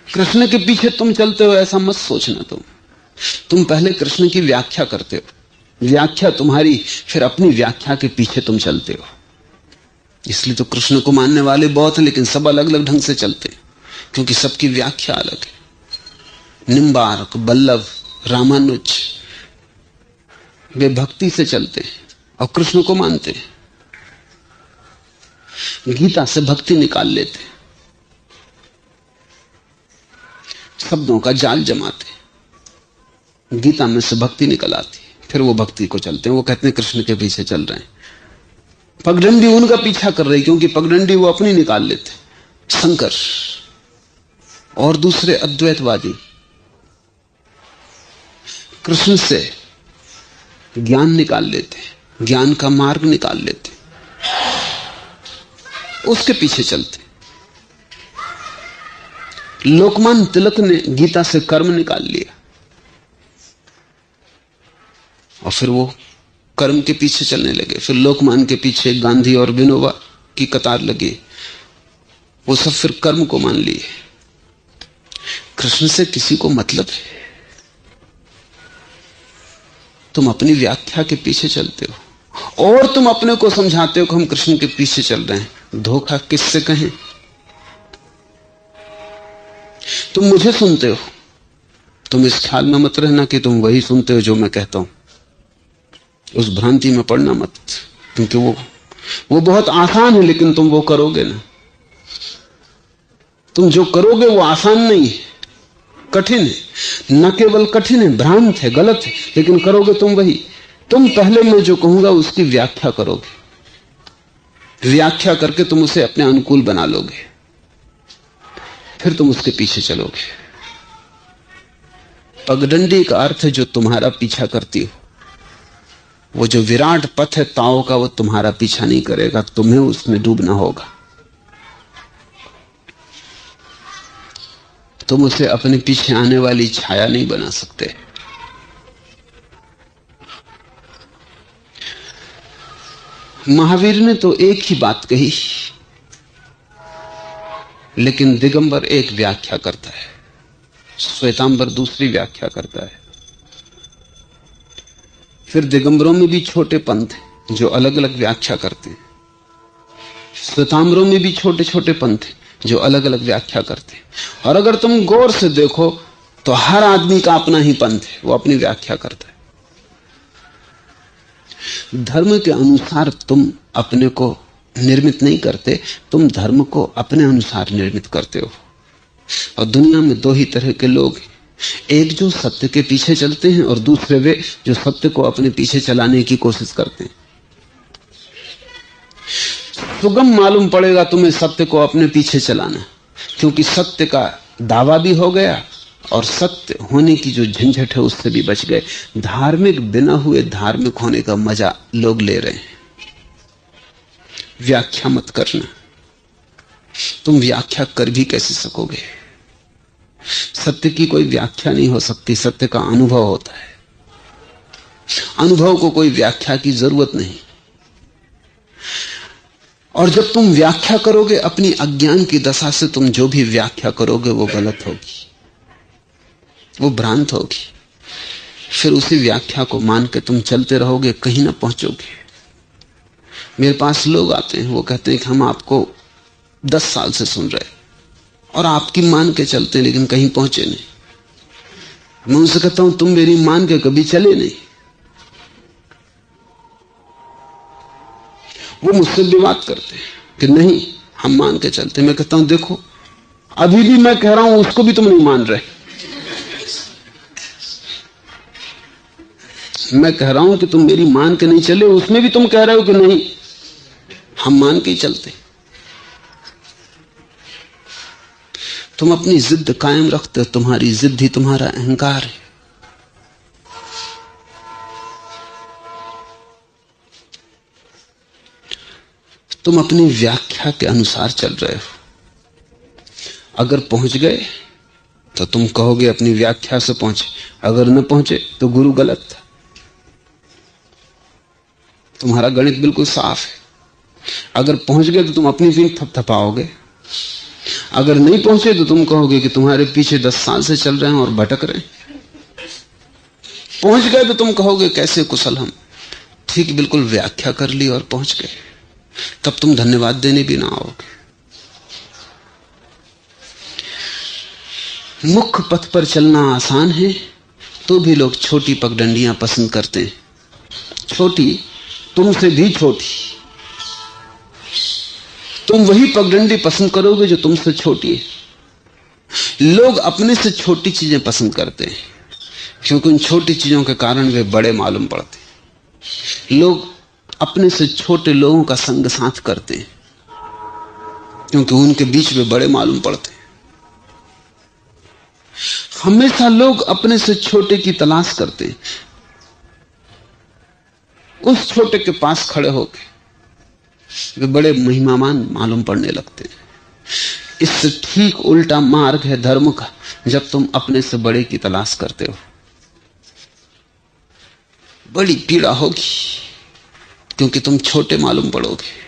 कृष्ण के पीछे तुम चलते हो ऐसा मत सोचना। तुम पहले कृष्ण की व्याख्या करते हो, व्याख्या तुम्हारी, फिर अपनी व्याख्या के पीछे तुम चलते हो। इसलिए तो कृष्ण को मानने वाले बहुत हैं, लेकिन सब अलग अलग ढंग से चलते हैं, क्योंकि सबकी व्याख्या अलग है। निम्बार्क, बल्लभ, रामानुज वे भक्ति से चलते हैं और कृष्ण को मानते हैं, गीता से भक्ति निकाल लेते हैं, शब्दों का जाल जमाते, गीता में से भक्ति निकल आती, फिर वो भक्ति को चलते हैं। वो कहते हैं कृष्ण के पीछे चल रहे हैं। पगडंडी उनका पीछा कर रही, क्योंकि पगडंडी वो अपनी निकाल लेते। शंकर और दूसरे अद्वैतवादी कृष्ण से ज्ञान निकाल लेते, ज्ञान का मार्ग निकाल लेते, उसके पीछे चलते। लोकमान्य तिलक ने गीता से कर्म निकाल लिया और फिर वो कर्म के पीछे चलने लगे। फिर लोकमान्य के पीछे गांधी और विनोबा की कतार लगी, वो सब फिर कर्म को मान लिए। कृष्ण से किसी को मतलब है? तुम अपनी व्याख्या के पीछे चलते हो और तुम अपने को समझाते हो कि हम कृष्ण के पीछे चल रहे हैं। धोखा किससे कहें? तुम मुझे सुनते हो, तुम इस ख्याल में मत रहना कि तुम वही सुनते हो जो मैं कहता हूं। उस भ्रांति में पड़ना मत, क्योंकि वो बहुत आसान है, लेकिन तुम वो करोगे ना। तुम जो करोगे वो आसान नहीं है, कठिन है। न केवल कठिन है, भ्रांत है, गलत है, लेकिन करोगे तुम वही। तुम पहले मैं जो कहूंगा उसकी व्याख्या करोगे, व्याख्या करके तुम उसे अपने अनुकूल बना लोगे, फिर तुम उसके पीछे चलोगे। पगडंडी का अर्थ है जो तुम्हारा पीछा करती हो। वो जो विराट पथ है ताओ का, वो तुम्हारा पीछा नहीं करेगा, तुम्हें उसमें डूबना होगा। तुम उसे अपने पीछे आने वाली छाया नहीं बना सकते। महावीर ने तो एक ही बात कही, लेकिन दिगंबर एक व्याख्या करता है, श्वेतांबर दूसरी व्याख्या करता है। फिर दिगंबरों में भी छोटे पंथ हैं जो अलग अलग व्याख्या करते हैं, श्वेतांबरों में भी छोटे छोटे पंथ हैं जो अलग अलग व्याख्या करते हैं। और अगर तुम गौर से देखो तो हर आदमी का अपना ही पंथ है, वो अपनी व्याख्या करता है। धर्म के अनुसार तुम अपने को निर्मित नहीं करते, तुम धर्म को अपने अनुसार निर्मित करते हो। और दुनिया में दो ही तरह के लोग हैं, एक जो सत्य के पीछे चलते हैं और दूसरे वे जो सत्य को अपने पीछे चलाने की कोशिश करते हैं। सुगम मालूम पड़ेगा तुम्हें सत्य को अपने पीछे चलाना, क्योंकि सत्य का दावा भी हो गया और सत्य होने की जो झंझट है उससे भी बच गए। धार्मिक बिना हुए धार्मिक होने का मजा लोग ले रहे हैं। व्याख्या मत करना, तुम व्याख्या कर भी कैसे सकोगे? सत्य की कोई व्याख्या नहीं हो सकती, सत्य का अनुभव होता है। अनुभव को कोई व्याख्या की जरूरत नहीं। और जब तुम व्याख्या करोगे अपनी अज्ञान की दशा से, तुम जो भी व्याख्या करोगे वो गलत होगी, वो भ्रांत होगी। फिर उसी व्याख्या को मान के तुम चलते रहोगे, कहीं ना पहुंचोगे। मेरे पास लोग आते हैं, वो कहते हैं कि हम आपको 10 साल से सुन रहे और आपकी मान के चलते हैं, लेकिन कहीं पहुंचे नहीं। मैं उनसे कहता हूं तुम मेरी मान के कभी चले नहीं। वो मुझसे विवाद करते हैं कि नहीं हम मान के चलते। मैं कहता हूं देखो अभी भी मैं कह रहा हूं उसको भी तुम नहीं मान रहे। मैं कह रहा हूं कि तुम मेरी मान के नहीं चले, उसमें भी तुम कह रहे हो कि नहीं। हम मान के ही चलते। तुम अपनी जिद कायम रखते हो, तुम्हारी जिद ही तुम्हारा अहंकार है। तुम अपनी व्याख्या के अनुसार चल रहे हो। अगर पहुंच गए तो तुम कहोगे अपनी व्याख्या से पहुंचे, अगर न पहुंचे तो गुरु गलत था। तुम्हारा गणित बिल्कुल साफ है। अगर पहुंच गए तो तुम अपनी पीठ थपथपाओगे, अगर नहीं पहुंचे तो तुम कहोगे कि तुम्हारे पीछे 10 साल से चल रहे हैं और भटक रहे हैं। पहुंच गए तो तुम कहोगे कैसे कुशल हम, ठीक बिल्कुल व्याख्या कर ली और पहुंच गए। तब तुम धन्यवाद देने भी ना आओगे। मुख्य पथ पर चलना आसान है तो भी लोग छोटी पगडंडियां पसंद करते हैं। छोटी, तुमसे भी छोटी। तुम वही पगडंडी पसंद करोगे जो तुमसे छोटी है। लोग अपने से छोटी चीजें पसंद करते हैं क्योंकि उन छोटी चीजों के कारण वे बड़े मालूम पड़ते हैं। लोग अपने से छोटे लोगों का संग साथ करते हैं क्योंकि उनके बीच में बड़े मालूम पड़ते हैं। हमेशा लोग अपने से छोटे की तलाश करते हैं, उस छोटे के पास खड़े होकर वे बड़े महिमामान मालूम पड़ने लगते हैं। इससे ठीक उल्टा मार्ग है धर्म का, जब तुम अपने से बड़े की तलाश करते हो। बड़ी पीड़ा होगी क्योंकि तुम छोटे मालूम पड़ोगे।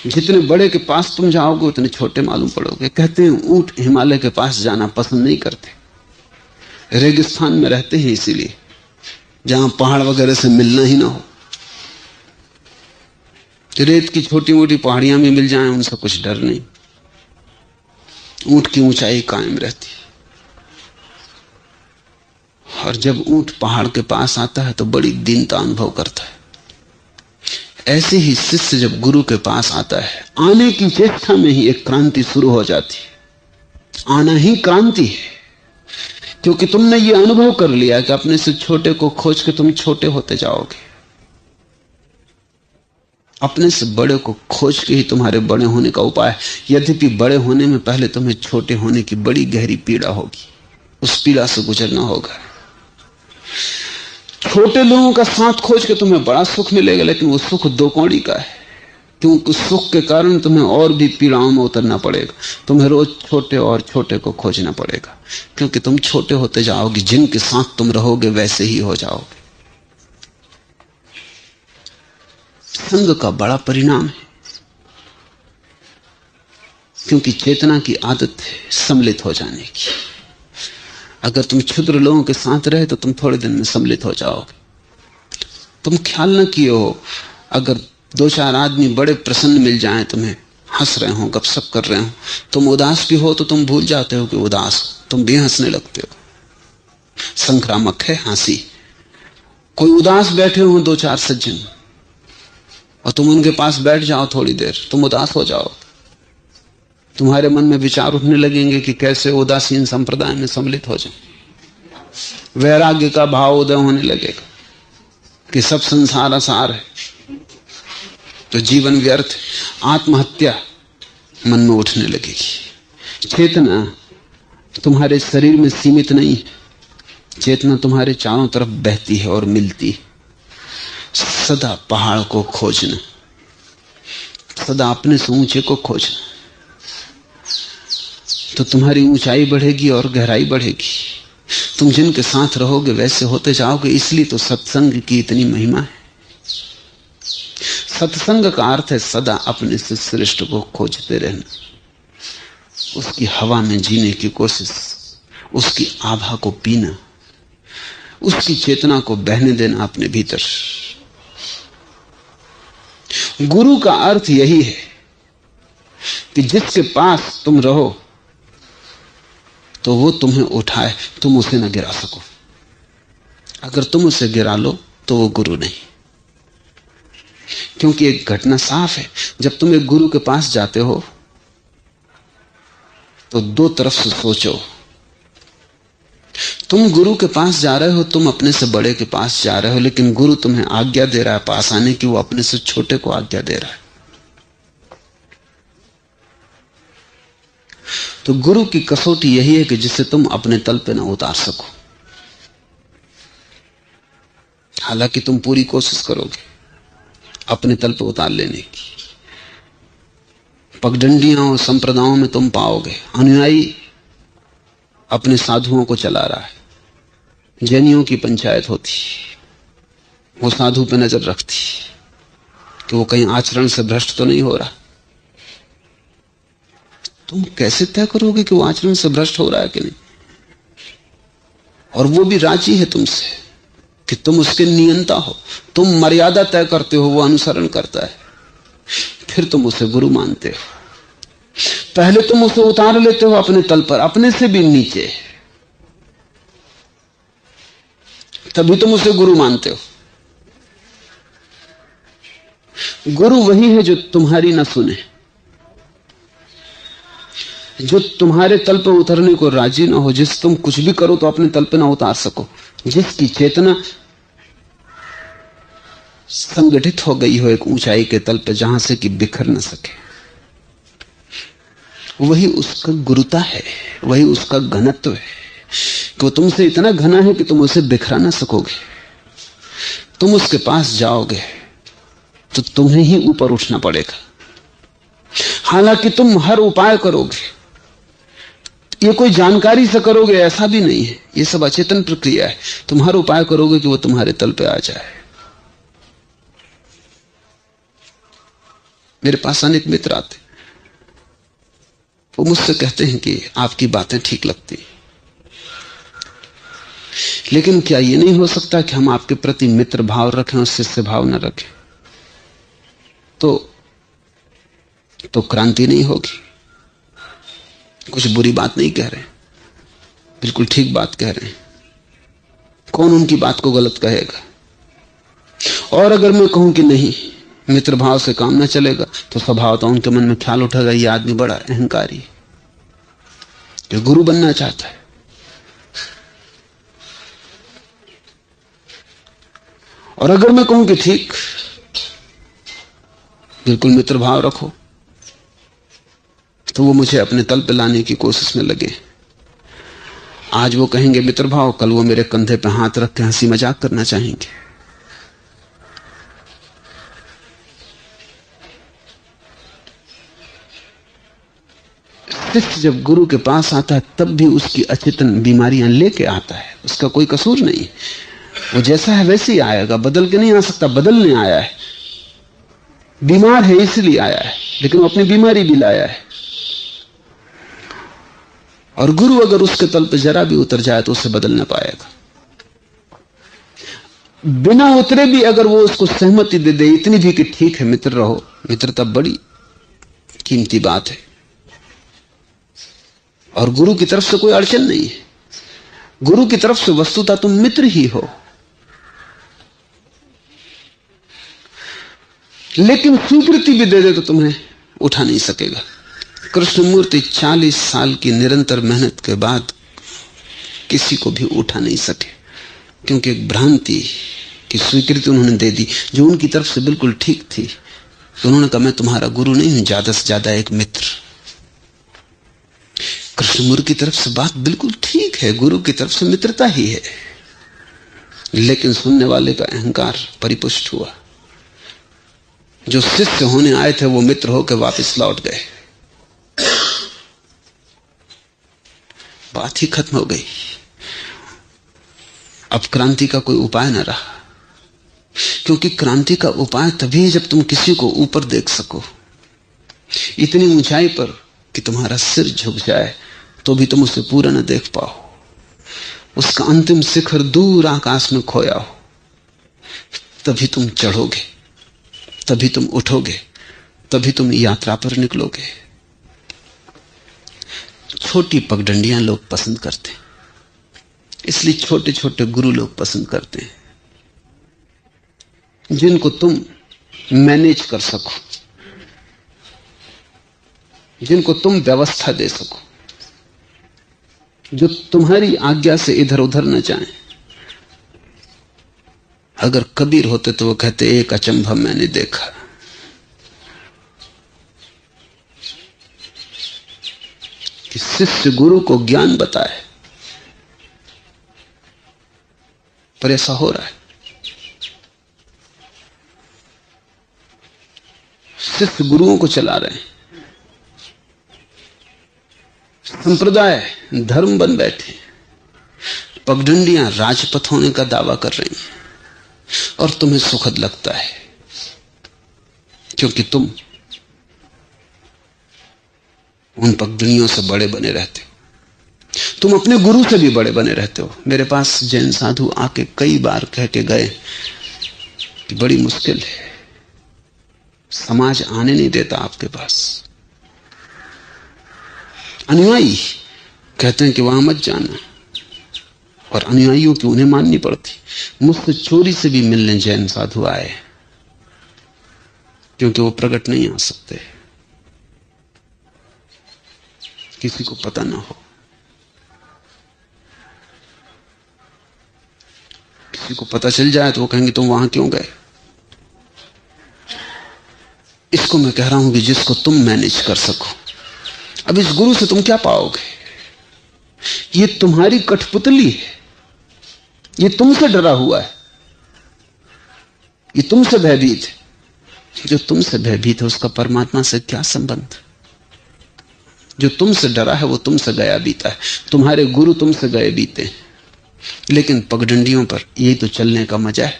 जितने बड़े के पास तुम जाओगे उतने छोटे मालूम पड़ोगे। कहते हैं ऊंट हिमालय के पास जाना पसंद नहीं करते, रेगिस्तान में रहते हैं, इसीलिए जहां पहाड़ वगैरह से मिलना ही ना हो। रेत की छोटी मोटी पहाड़ियां भी मिल जाएं, उनसे कुछ डर नहीं। ऊंट की ऊंचाई कायम रहती है। और जब ऊंट पहाड़ के पास आता है तो बड़ी दीनता अनुभव करता है। ऐसे ही शिष्य जब गुरु के पास आता है, आने की चेष्टा में ही एक क्रांति शुरू हो जाती है। आना ही क्रांति है क्योंकि तुमने ये अनुभव कर लिया कि अपने से छोटे को खोज के तुम छोटे होते जाओगे। अपने से बड़े को खोज के ही तुम्हारे बड़े होने का उपाय। यद्यपि बड़े होने में पहले तुम्हें छोटे होने की बड़ी गहरी पीड़ा होगी, उस पीड़ा से गुजरना होगा। छोटे लोगों का साथ खोज के तुम्हें बड़ा सुख मिलेगा, लेकिन वो सुख दो कौड़ी का है क्योंकि उस सुख के कारण तुम्हें और भी पीड़ाओं में उतरना पड़ेगा। तुम्हें रोज छोटे और छोटे को खोजना पड़ेगा क्योंकि तुम छोटे होते जाओगे। जिनके साथ तुम रहोगे वैसे ही हो जाओगे। संग का बड़ा परिणाम है क्योंकि चेतना की आदत है सम्मिलित हो जाने की। अगर तुम क्षुद्र लोगों के साथ रहे तो तुम थोड़े दिन में सम्मिलित हो जाओगे। तुम ख्याल न किए हो, अगर 2-4 आदमी बड़े प्रसन्न मिल जाएं, तुम्हें हंस रहे हो, गपशप कर रहे हो, तुम उदास भी हो तो तुम भूल जाते हो कि उदास हो, तुम भी हंसने लगते हो। संक्रामक है हंसी। कोई उदास बैठे हो 2-4 सज्जन और तुम उनके पास बैठ जाओ थोड़ी देर, तुम उदास हो जाओ। तुम्हारे मन में विचार उठने लगेंगे कि कैसे उदासीन संप्रदाय में सम्मिलित हो जाए। वैराग्य का भाव उदय होने लगेगा कि सब संसार असार है तो जीवन व्यर्थ। आत्महत्या मन में उठने लगेगी। चेतना तुम्हारे शरीर में सीमित नहीं है, चेतना तुम्हारे चारों तरफ बहती है और मिलती है। सदा पहाड़ को खोजना, सदा अपने से ऊंचे को खोजना, तो तुम्हारी ऊंचाई बढ़ेगी और गहराई बढ़ेगी। तुम जिनके साथ रहोगे वैसे होते जाओगे। इसलिए तो सत्संग की इतनी महिमा है। सत्संग का अर्थ है सदा अपने से श्रेष्ठ को खोजते रहना, उसकी हवा में जीने की कोशिश, उसकी आभा को पीना, उसकी चेतना को बहने देना अपने भीतर। गुरु का अर्थ यही है कि जिसके पास तुम रहो तो वो तुम्हें उठाए, तुम उसे न गिरा सको। अगर तुम उसे गिरा लो तो वो गुरु नहीं। क्योंकि एक घटना साफ है, जब तुम एक गुरु के पास जाते हो तो 2 तरफ से सोचो। तुम गुरु के पास जा रहे हो, तुम अपने से बड़े के पास जा रहे हो, लेकिन गुरु तुम्हें आज्ञा दे रहा है पास आने की, वो अपने से छोटे को आज्ञा दे रहा है। तो गुरु की कसौटी यही है कि जिसे तुम अपने तल पे ना उतार सको। हालांकि तुम पूरी कोशिश करोगे अपने तल पे उतार लेने की। पगडंडियां और संप्रदायों में तुम पाओगे अनुयायी अपने साधुओं को चला रहा है। जैनियों की पंचायत होती, वो साधु पे नजर रखती कि वो कहीं आचरण से भ्रष्ट तो नहीं हो रहा। तुम कैसे तय करोगे कि वो आचरण से भ्रष्ट हो रहा है कि नहीं? और वो भी राजी है तुमसे कि तुम उसके नियंता हो। तुम मर्यादा तय करते हो, वो अनुसरण करता है, फिर तुम उसे गुरु मानते हो। पहले तुम उसे उतार लेते हो अपने तल पर, अपने से भी नीचे, तभी तुम उसे गुरु मानते हो। गुरु वही है जो तुम्हारी ना सुने, जो तुम्हारे तल पर उतरने को राजी ना हो, जिस तुम कुछ भी करो तो अपने तल पर ना उतार सको, जिसकी चेतना संगठित हो गई हो एक ऊंचाई के तल पर जहां से कि बिखर न सके। वही उसका गुरुता है, वही उसका घनत्व है कि वो तुमसे इतना घना है कि तुम उसे बिखरा ना सकोगे। तुम उसके पास जाओगे तो तुम्हें ही ऊपर उठना पड़ेगा। हालांकि तुम हर उपाय करोगे, ये कोई जानकारी से करोगे ऐसा भी नहीं है, ये सब अचेतन प्रक्रिया है। तुम हर उपाय करोगे कि वो तुम्हारे तल पे आ जाए। मेरे पास अनेक मित्र आते, वो मुझसे कहते हैं कि आपकी बातें ठीक लगती, लेकिन क्या ये नहीं हो सकता कि हम आपके प्रति मित्र भाव रखें और शिष्य भाव न रखें? तो क्रांति नहीं होगी। कुछ बुरी बात नहीं कह रहे, बिल्कुल ठीक बात कह रहे हैं। कौन उनकी बात को गलत कहेगा? और अगर मैं कहूं कि नहीं, मित्र भाव से काम न चलेगा, तो स्वभावतः उनके मन में ख्याल उठेगा ये आदमी बड़ा अहंकारी, जो गुरु बनना चाहता है। और अगर मैं कहूं कि ठीक, बिल्कुल मित्र भाव रखो, तो वो मुझे अपने तल पे लाने की कोशिश में लगे। आज वो कहेंगे मित्र भाव, कल वो मेरे कंधे पे हाथ रख के हंसी मजाक करना चाहेंगे। शिष्य जब गुरु के पास आता है तब भी उसकी अचेतन बीमारियां लेके आता है, उसका कोई कसूर नहीं। वो जैसा है वैसे ही आएगा, बदल के नहीं आ सकता। बदलने आया है, बीमार है इसलिए आया है, लेकिन वो अपनी बीमारी भी लाया है। और गुरु अगर उसके तल पे जरा भी उतर जाए तो उसे बदल ना पाएगा। बिना उतरे भी अगर वो उसको सहमति दे दे, इतनी भी कि ठीक है मित्र रहो, मित्रता बड़ी कीमती बात है, और गुरु की तरफ से कोई अड़चन नहीं है। गुरु की तरफ से वस्तुतः तुम मित्र ही हो, लेकिन स्वीकृति भी दे दे तो तुम्हें उठा नहीं सकेगा। कृष्णमूर्ति 40 साल की निरंतर मेहनत के बाद किसी को भी उठा नहीं सके, क्योंकि एक भ्रांति की स्वीकृति उन्होंने दे दी जो उनकी तरफ से बिल्कुल ठीक थी। तो उन्होंने कहा मैं तुम्हारा गुरु नहीं हूं, ज्यादा से ज्यादा एक मित्र। कृष्णमूर्ति की तरफ से बात बिल्कुल ठीक है, गुरु की तरफ से मित्रता ही है, लेकिन सुनने वाले का अहंकार परिपुष्ट हुआ। जो शिष्य होने आए थे वो मित्र होकर वापस लौट गए, बात ही खत्म हो गई। अब क्रांति का कोई उपाय न रहा, क्योंकि क्रांति का उपाय तभी है जब तुम किसी को ऊपर देख सको, इतनी ऊंचाई पर कि तुम्हारा सिर झुक जाए तो भी तुम उसे पूरा न देख पाओ, उसका अंतिम शिखर दूर आकाश में खोया हो, तभी तुम चढ़ोगे, तभी तुम उठोगे, तभी तुम यात्रा पर निकलोगे। छोटी पगडंडियां लोग पसंद करते हैं, इसलिए छोटे छोटे गुरु लोग पसंद करते हैं, जिनको तुम मैनेज कर सको, जिनको तुम व्यवस्था दे सको। जो तुम्हारी आज्ञा से इधर उधर न जाएं। अगर कबीर होते तो वो कहते एक अचंभा मैंने देखा, कि शिष्य गुरु को ज्ञान बताए, पर ऐसा हो रहा है। शिष्य गुरुओं को चला रहे हैं, संप्रदाय धर्म बन बैठे, पगडंडियां राजपथ होने का दावा कर रही हैं, और तुम्हें सुखद लगता है क्योंकि तुम उन पगडंडियों से बड़े बने रहते हो, तुम अपने गुरु से भी बड़े बने रहते हो। मेरे पास जैन साधु आके कई बार कह के गए कि बड़ी मुश्किल है, समाज आने नहीं देता आपके पास। अनुयायी कहते हैं कि वहां मत जाना, और अनुयायियों की उन्हें माननी पड़ती। मुझसे चोरी से भी मिलने जैन साधु आए, क्योंकि वो प्रकट नहीं आ सकते, किसी को पता ना हो। किसी को पता चल जाए तो वो कहेंगे तुम वहां क्यों गए। इसको मैं कह रहा हूं कि जिसको तुम मैनेज कर सको। अब इस गुरु से तुम क्या पाओगे? ये तुम्हारी कठपुतली है, ये तुमसे डरा हुआ है, ये तुमसे भयभीत है। जो तुमसे भयभीत है उसका परमात्मा से क्या संबंध? जो तुमसे डरा है वो तुमसे गया बीता है। तुम्हारे गुरु तुमसे गए बीते, लेकिन पगडंडियों पर यही तो चलने का मजा है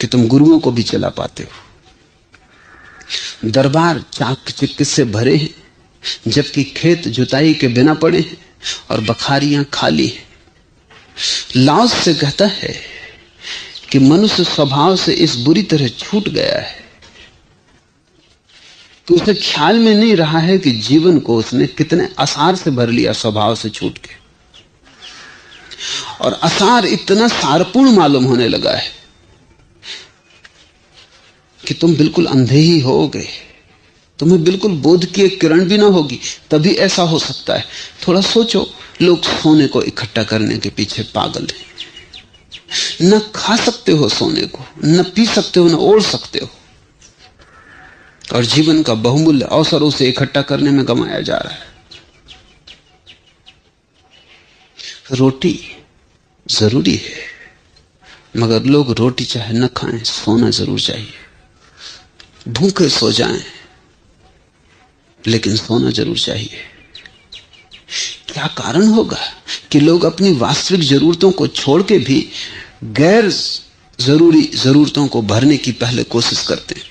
कि तुम गुरुओं को भी चला पाते हो। दरबार चाक चिक्के से भरे हैं, जबकि खेत जुताई के बिना पड़े हैं और बखारियां खाली हैं। लाओस से कहता है कि मनुष्य स्वभाव से इस बुरी तरह छूट गया है कि उसे ख्याल में नहीं रहा है कि जीवन को उसने कितने असार से भर लिया स्वभाव से छूट के, और असार इतना सारपूर्ण मालूम होने लगा है कि तुम बिल्कुल अंधे ही हो गए। तुम्हें बिल्कुल बोध की एक किरण भी ना होगी, तभी ऐसा हो सकता है। थोड़ा सोचो, लोग सोने को इकट्ठा करने के पीछे पागल हैं। न खा सकते हो सोने को, न पी सकते हो, न ओढ़ सकते हो, और जीवन का बहुमूल्य अवसर उसे इकट्ठा करने में गंवाया जा रहा है। रोटी जरूरी है, मगर लोग रोटी चाहे न खाएं, सोना जरूर चाहिए। भूखे सो जाएं, लेकिन सोना जरूर चाहिए। क्या कारण होगा कि लोग अपनी वास्तविक जरूरतों को छोड़ के भी गैर जरूरी जरूरतों को भरने की पहले कोशिश करते हैं?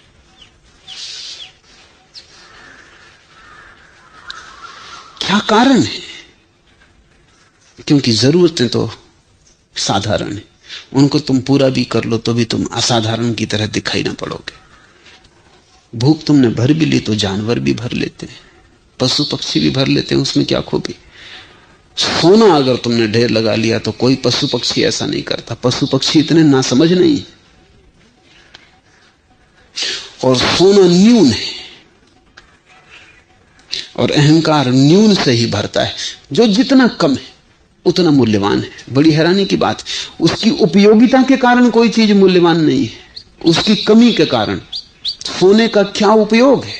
क्या कारण है? क्योंकि जरूरतें तो साधारण है, उनको तुम पूरा भी कर लो तो भी तुम असाधारण की तरह दिखाई ना पड़ोगे। भूख तुमने भर भी ली तो जानवर भी भर लेते हैं, पशु पक्षी भी भर लेते हैं, उसमें क्या खूबी? सोना अगर तुमने ढेर लगा लिया तो कोई पशु पक्षी ऐसा नहीं करता। पशु पक्षी इतने नासमझ नहीं, और सोना न्यून है, और अहंकार न्यून से ही भरता है। जो जितना कम है उतना मूल्यवान है। बड़ी हैरानी की बात, उसकी उपयोगिता के कारण कोई चीज मूल्यवान नहीं है, उसकी कमी के कारण। सोने का क्या उपयोग है?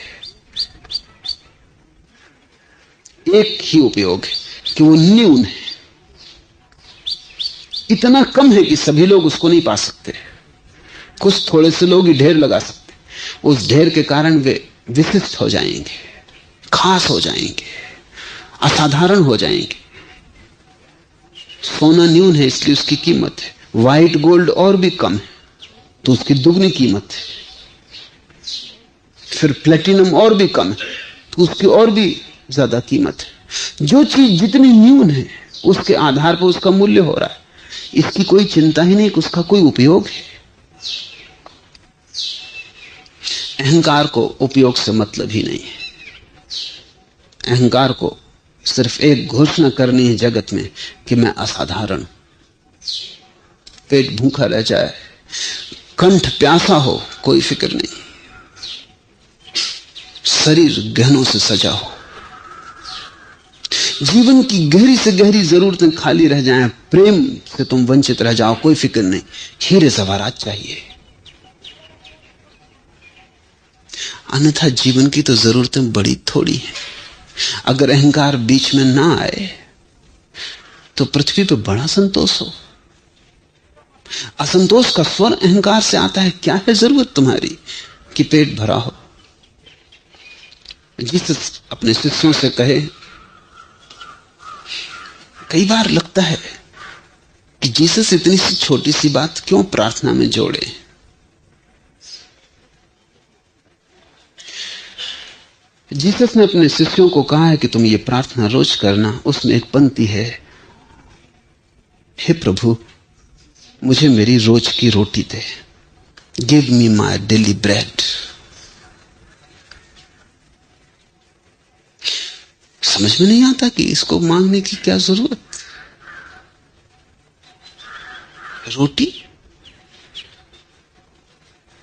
एक ही उपयोग है कि वो न्यून है, इतना कम है कि सभी लोग उसको नहीं पा सकते। कुछ थोड़े से लोग ही ढेर लगा सकते, उस ढेर के कारण वे विशिष्ट हो जाएंगे, खास हो जाएंगे, असाधारण हो जाएंगे। सोना न्यून है इसलिए उसकी कीमत है, व्हाइट गोल्ड और भी कम है तो उसकी दुगनी कीमत है, फिर प्लेटिनम और भी कम है तो उसकी और भी ज्यादा कीमत है। जो चीज जितनी न्यून है उसके आधार पर उसका मूल्य हो रहा है। इसकी कोई चिंता ही नहीं कि उसका कोई उपयोग है। अहंकार को उपयोग से मतलब ही नहीं है। अहंकार को सिर्फ एक घोषणा करनी है जगत में कि मैं असाधारण। पेट भूखा रह जाए, कंठ प्यासा हो, कोई फिक्र नहीं। शरीर गहनों से सजा हो, जीवन की गहरी से गहरी जरूरतें खाली रह जाएं, प्रेम से तुम वंचित रह जाओ, कोई फिक्र नहीं, हीरे जवाहरात चाहिए। अन्यथा जीवन की तो जरूरतें बड़ी थोड़ी हैं। अगर अहंकार बीच में ना आए तो पृथ्वी पर बड़ा संतोष हो। असंतोष का स्वर अहंकार से आता है। क्या है जरूरत तुम्हारी कि पेट भरा हो? जीसस अपने शिष्यों से कहे, कई बार लगता है कि जीसस इतनी सी छोटी सी बात क्यों प्रार्थना में जोड़े। जीसस ने अपने शिष्यों को कहा है कि तुम ये प्रार्थना रोज करना। उसमें एक पंक्ति है, हे प्रभु मुझे मेरी रोज की रोटी दे, give me my daily bread. समझ में नहीं आता कि इसको मांगने की क्या जरूरत। रोटी,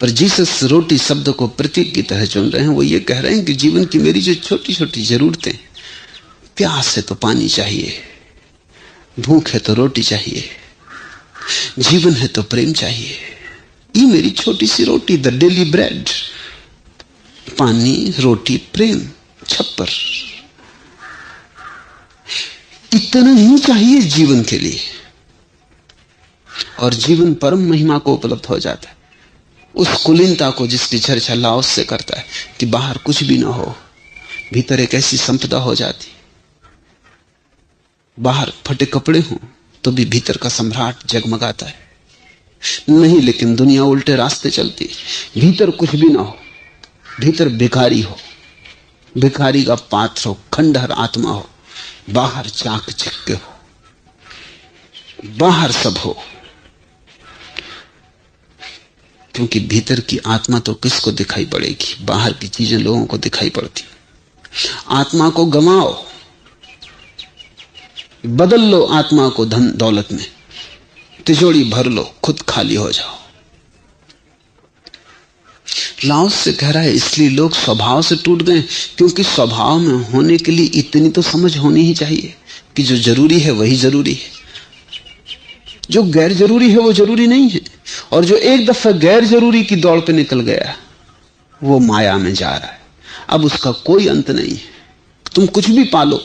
पर जीसस रोटी शब्द को प्रतीक की तरह चुन रहे हैं। वो ये कह रहे हैं कि जीवन की मेरी जो छोटी छोटी जरूरतें, प्यास है तो पानी चाहिए, भूख है तो रोटी चाहिए, जीवन है तो प्रेम चाहिए, ये मेरी छोटी सी रोटी, द डेली ब्रेड। पानी, रोटी, प्रेम, छप्पर, इतना ही चाहिए जीवन के लिए, और जीवन परम महिमा को उपलब्ध हो जाता है। उस कुलीनता को जिसकी चर्चा लाओस से करता है कि बाहर कुछ भी ना हो, भीतर एक ऐसी संपदा हो जाती। बाहर फटे कपड़े हों तो भी भीतर का सम्राट जगमगाता है। नहीं, लेकिन दुनिया उल्टे रास्ते चलती। भीतर कुछ भी ना हो, भीतर भिखारी हो, भिखारी का पात्र हो, खंडहर आत्मा हो, बाहर चाक चिक्के हो, बाहर सब हो। क्योंकि भीतर की आत्मा तो किसको दिखाई पड़ेगी? बाहर की चीजें लोगों को दिखाई पड़ती। आत्मा को गमाओ, बदल लो आत्मा को धन दौलत में, तिजोरी भर लो, खुद खाली हो जाओ। लाओस से कह रहा है इसलिए लोग स्वभाव से टूट गए, क्योंकि स्वभाव में होने के लिए इतनी तो समझ होनी ही चाहिए कि जो जरूरी है वही जरूरी है, जो गैर जरूरी है वो जरूरी नहीं है। और जो एक दफा गैर जरूरी की दौड़ पे निकल गया वो माया में जा रहा है, अब उसका कोई अंत नहीं है। तुम कुछ भी पालो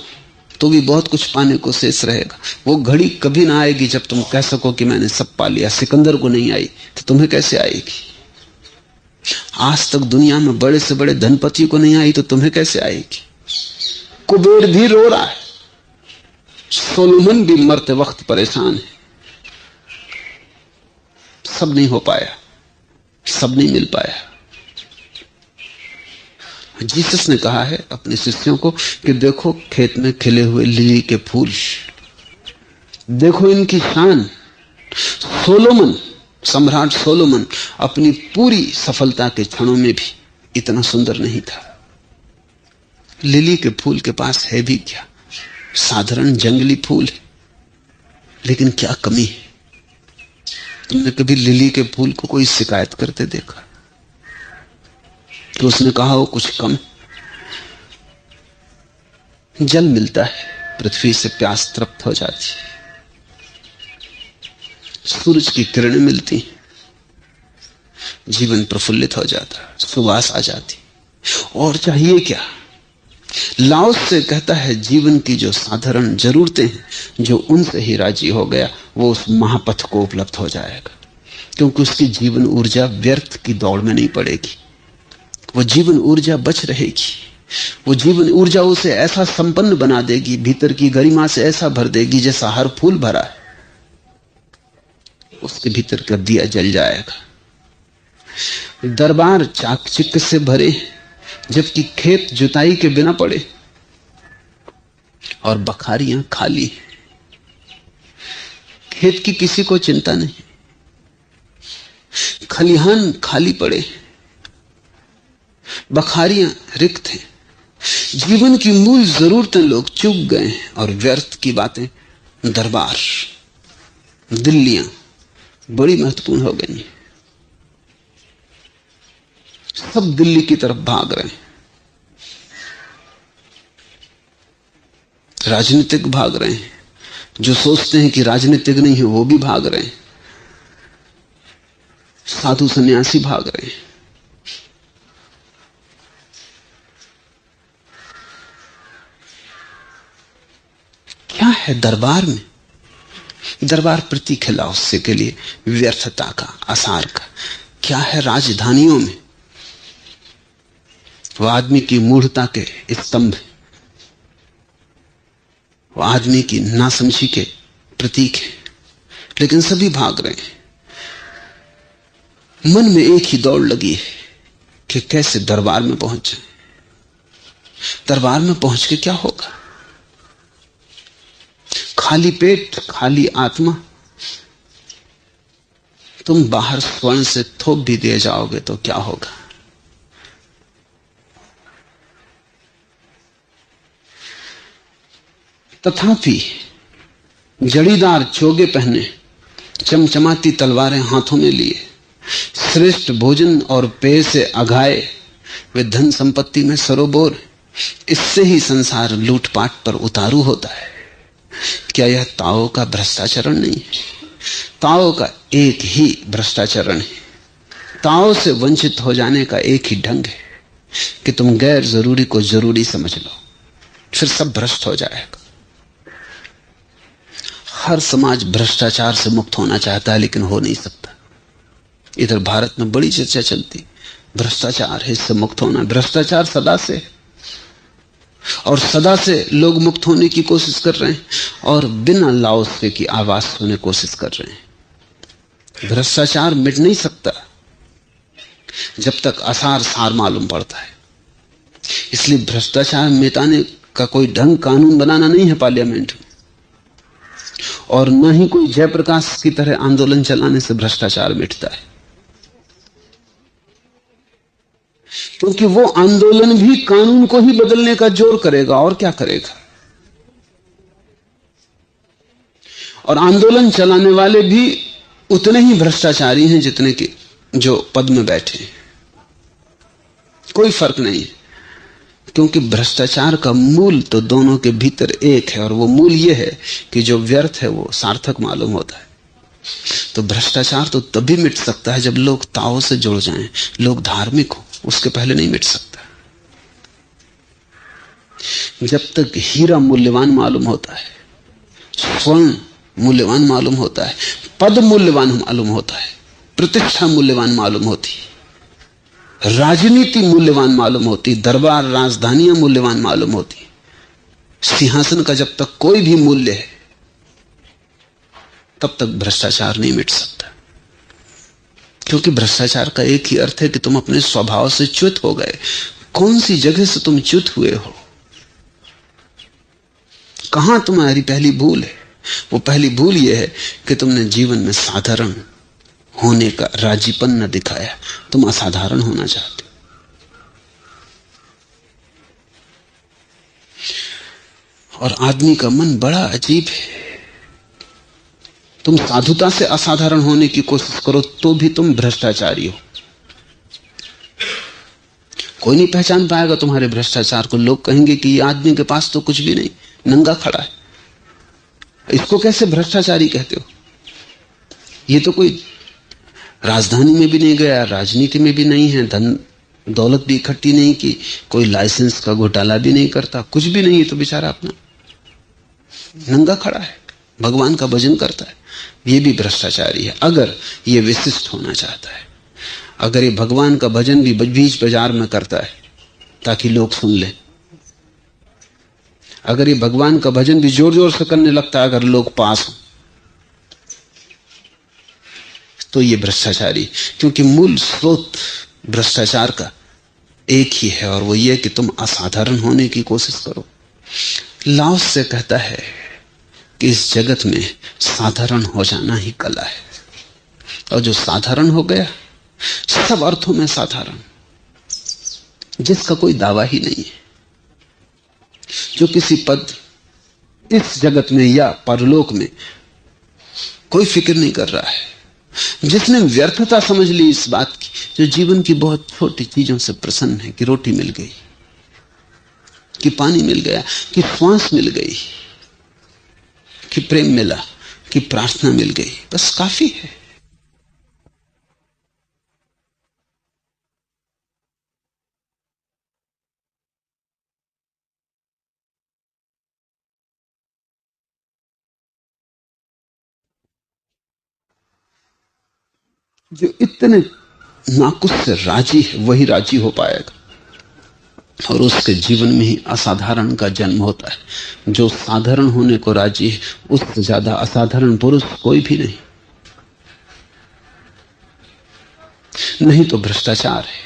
तो भी बहुत कुछ पाने को शेष रहेगा। वो घड़ी कभी ना आएगी जब तुम कह सको कि मैंने सब पा लिया। सिकंदर को नहीं आई तो तुम्हें कैसे आएगी? आज तक दुनिया में बड़े से बड़े धनपति को नहीं आई तो तुम्हें कैसे आएगी? कुबेर भी रो रहा है, सोलोमन भी मरते वक्त परेशान है। सब नहीं हो पाया, सब नहीं मिल पाया। जीसस ने कहा है अपने शिष्यों को कि देखो खेत में खिले हुए लिली के फूल, देखो इनकी शान। सोलोमन, सम्राट सोलोमन अपनी पूरी सफलता के क्षणों में भी इतना सुंदर नहीं था। लिली के फूल के पास है भी क्या? साधारण जंगली फूल है, लेकिन क्या कमी है? तुमने कभी लिली के फूल को कोई शिकायत करते देखा कि उसने कहा हो कुछ कम? जल मिलता है, पृथ्वी से प्यास तृप्त हो जाती, सूरज की किरणें मिलती, जीवन प्रफुल्लित हो जाता, सुवास आ जाती। और चाहिए क्या? लाओस से कहता है जीवन की जो साधारण जरूरतें हैं, जो उनसे ही राजी हो गया वो उस महापथ को उपलब्ध हो जाएगा, क्योंकि उसकी जीवन ऊर्जा व्यर्थ की दौड़ में नहीं पड़ेगी। वो जीवन ऊर्जा बच रहेगी। वो जीवन ऊर्जा उसे ऐसा संपन्न बना देगी, भीतर की गरिमा से ऐसा भर देगी जैसा हर फूल भरा है। उसके भीतर का दिया जल जाएगा। दरबार चाकचिक्य से भरे, जबकि खेत जुताई के बिना पड़े, और बखारियां खाली। खेत की किसी को चिंता नहीं, खलिहान खाली पड़े, बखारियां रिक्त हैं। जीवन की मूल जरूरतें लोग चूक गए हैं, और व्यर्थ की बातें, दरबार, दिल्लियां बड़ी महत्वपूर्ण हो गई। सब दिल्ली की तरफ भाग रहे हैं। राजनीतिक भाग रहे हैं, जो सोचते हैं कि राजनीतिक नहीं है वो भी भाग रहे हैं, साधु सन्यासी भाग रहे हैं। क्या है दरबार में? दरबार प्रतीक है लाओत्से के लिए व्यर्थता का, आसार का। क्या है राजधानियों में? वो आदमी की मूढ़ता के स्तंभ, वो आदमी की नासमझी के प्रतीक है। लेकिन सभी भाग रहे हैं। मन में एक ही दौड़ लगी है कि कैसे दरबार में पहुंच जाए। दरबार में पहुंच के क्या होगा? खाली पेट, खाली आत्मा। तुम बाहर स्वर्ण से थोप भी दिए जाओगे तो क्या होगा? तथापि जड़ीदार चोगे पहने, चमचमाती तलवारें हाथों में लिए, श्रेष्ठ भोजन और पेय से अघाए वे धन संपत्ति में सरोबोर, इससे ही संसार लूटपाट पर उतारू होता है। क्या यह ताओ का भ्रष्टाचरण नहीं है? ताओ का एक ही भ्रष्टाचरण है। ताओ से वंचित हो जाने का एक ही ढंग है कि तुम गैर जरूरी को जरूरी समझ लो, फिर सब भ्रष्ट हो जाएगा। हर समाज भ्रष्टाचार से मुक्त होना चाहता है लेकिन हो नहीं सकता। इधर भारत में बड़ी चर्चा चलती, भ्रष्टाचार है, इससे मुक्त होना। भ्रष्टाचार सदा से है और सदा से लोग मुक्त होने की कोशिश कर रहे हैं और बिना लाओत्से की आवाज सुने कोशिश कर रहे हैं। भ्रष्टाचार मिट नहीं सकता जब तक आसार सार मालूम पड़ता है। इसलिए भ्रष्टाचार मिटाने का कोई ढंग कानून बनाना नहीं है पार्लियामेंट में, और न ही कोई जयप्रकाश की तरह आंदोलन चलाने से भ्रष्टाचार मिटता है। क्योंकि वो आंदोलन भी कानून को ही बदलने का जोर करेगा, और क्या करेगा। और आंदोलन चलाने वाले भी उतने ही भ्रष्टाचारी हैं जितने कि जो पद में बैठे हैं। कोई फर्क नहीं है, क्योंकि भ्रष्टाचार का मूल तो दोनों के भीतर एक है, और वो मूल ये है कि जो व्यर्थ है वो सार्थक मालूम होता है। तो भ्रष्टाचार तो तभी मिट सकता है जब लोग ताओ से जुड़ जाएं, लोग धार्मिक हो, उसके पहले नहीं मिट सकता। जब तक हीरा मूल्यवान मालूम होता है, स्वर्ण मूल्यवान मालूम होता है, पद मूल्यवान मालूम होता है, प्रतिष्ठा मूल्यवान मालूम होती, राजनीति मूल्यवान मालूम होती, दरबार राजधानियां मूल्यवान मालूम होती, सिंहासन का जब तक कोई भी मूल्य है तब तक भ्रष्टाचार नहीं मिट सकता। क्योंकि भ्रष्टाचार का एक ही अर्थ है कि तुम अपने स्वभाव से च्युत हो गए। कौन सी जगह से तुम च्युत हुए हो? कहां तुम्हारी पहली भूल है? वो पहली भूल यह है कि तुमने जीवन में साधारण होने का राजीपन न दिखाया। तुम असाधारण होना चाहते हो। और आदमी का मन बड़ा अजीब है। तुम साधुता से असाधारण होने की कोशिश करो तो भी तुम भ्रष्टाचारी हो। कोई नहीं पहचान पाएगा तुम्हारे भ्रष्टाचार को। लोग कहेंगे कि ये आदमी के पास तो कुछ भी नहीं, नंगा खड़ा है, इसको कैसे भ्रष्टाचारी कहते हो? ये तो कोई राजधानी में भी नहीं गया, राजनीति में भी नहीं है, धन दौलत भी इकट्ठी नहीं की, कोई लाइसेंस का घोटाला भी नहीं करता, कुछ भी नहीं है, तो बेचारा अपना नंगा खड़ा है, भगवान का भजन करता है। ये भी भ्रष्टाचारी है। अगर ये विशिष्ट होना चाहता है, अगर ये भगवान का भजन भी बीच बाजार में करता है ताकि लोग सुन ले, अगर ये भगवान का भजन भी जोर जोर से करने लगता है अगर लोग पास हो, तो ये भ्रष्टाचारी। क्योंकि मूल स्रोत भ्रष्टाचार का एक ही है, और वो ये कि तुम असाधारण होने की कोशिश करो। लाओत्से कहता है कि इस जगत में साधारण हो जाना ही कला है, और जो साधारण हो गया, सब अर्थों में साधारण, जिसका कोई दावा ही नहीं है, जो किसी पद इस जगत में या परलोक में कोई फिक्र नहीं कर रहा है, जिसने व्यर्थता समझ ली इस बात की, जो जीवन की बहुत छोटी चीजों से प्रसन्न है कि रोटी मिल गई, कि पानी मिल गया, कि श्वास मिल गई, कि प्रेम मिला, कि प्रार्थना मिल गई, बस काफी है। जो इतने नाकुस से राजी है वही राजी हो पाएगा, और उसके जीवन में ही असाधारण का जन्म होता है। जो साधारण होने को राजी है उससे ज्यादा असाधारण पुरुष कोई भी नहीं। नहीं तो भ्रष्टाचार है,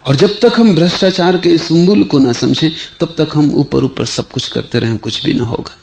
और जब तक हम भ्रष्टाचार के इस मूल को ना समझें तब तक हम ऊपर ऊपर सब कुछ करते रहें, कुछ भी ना होगा।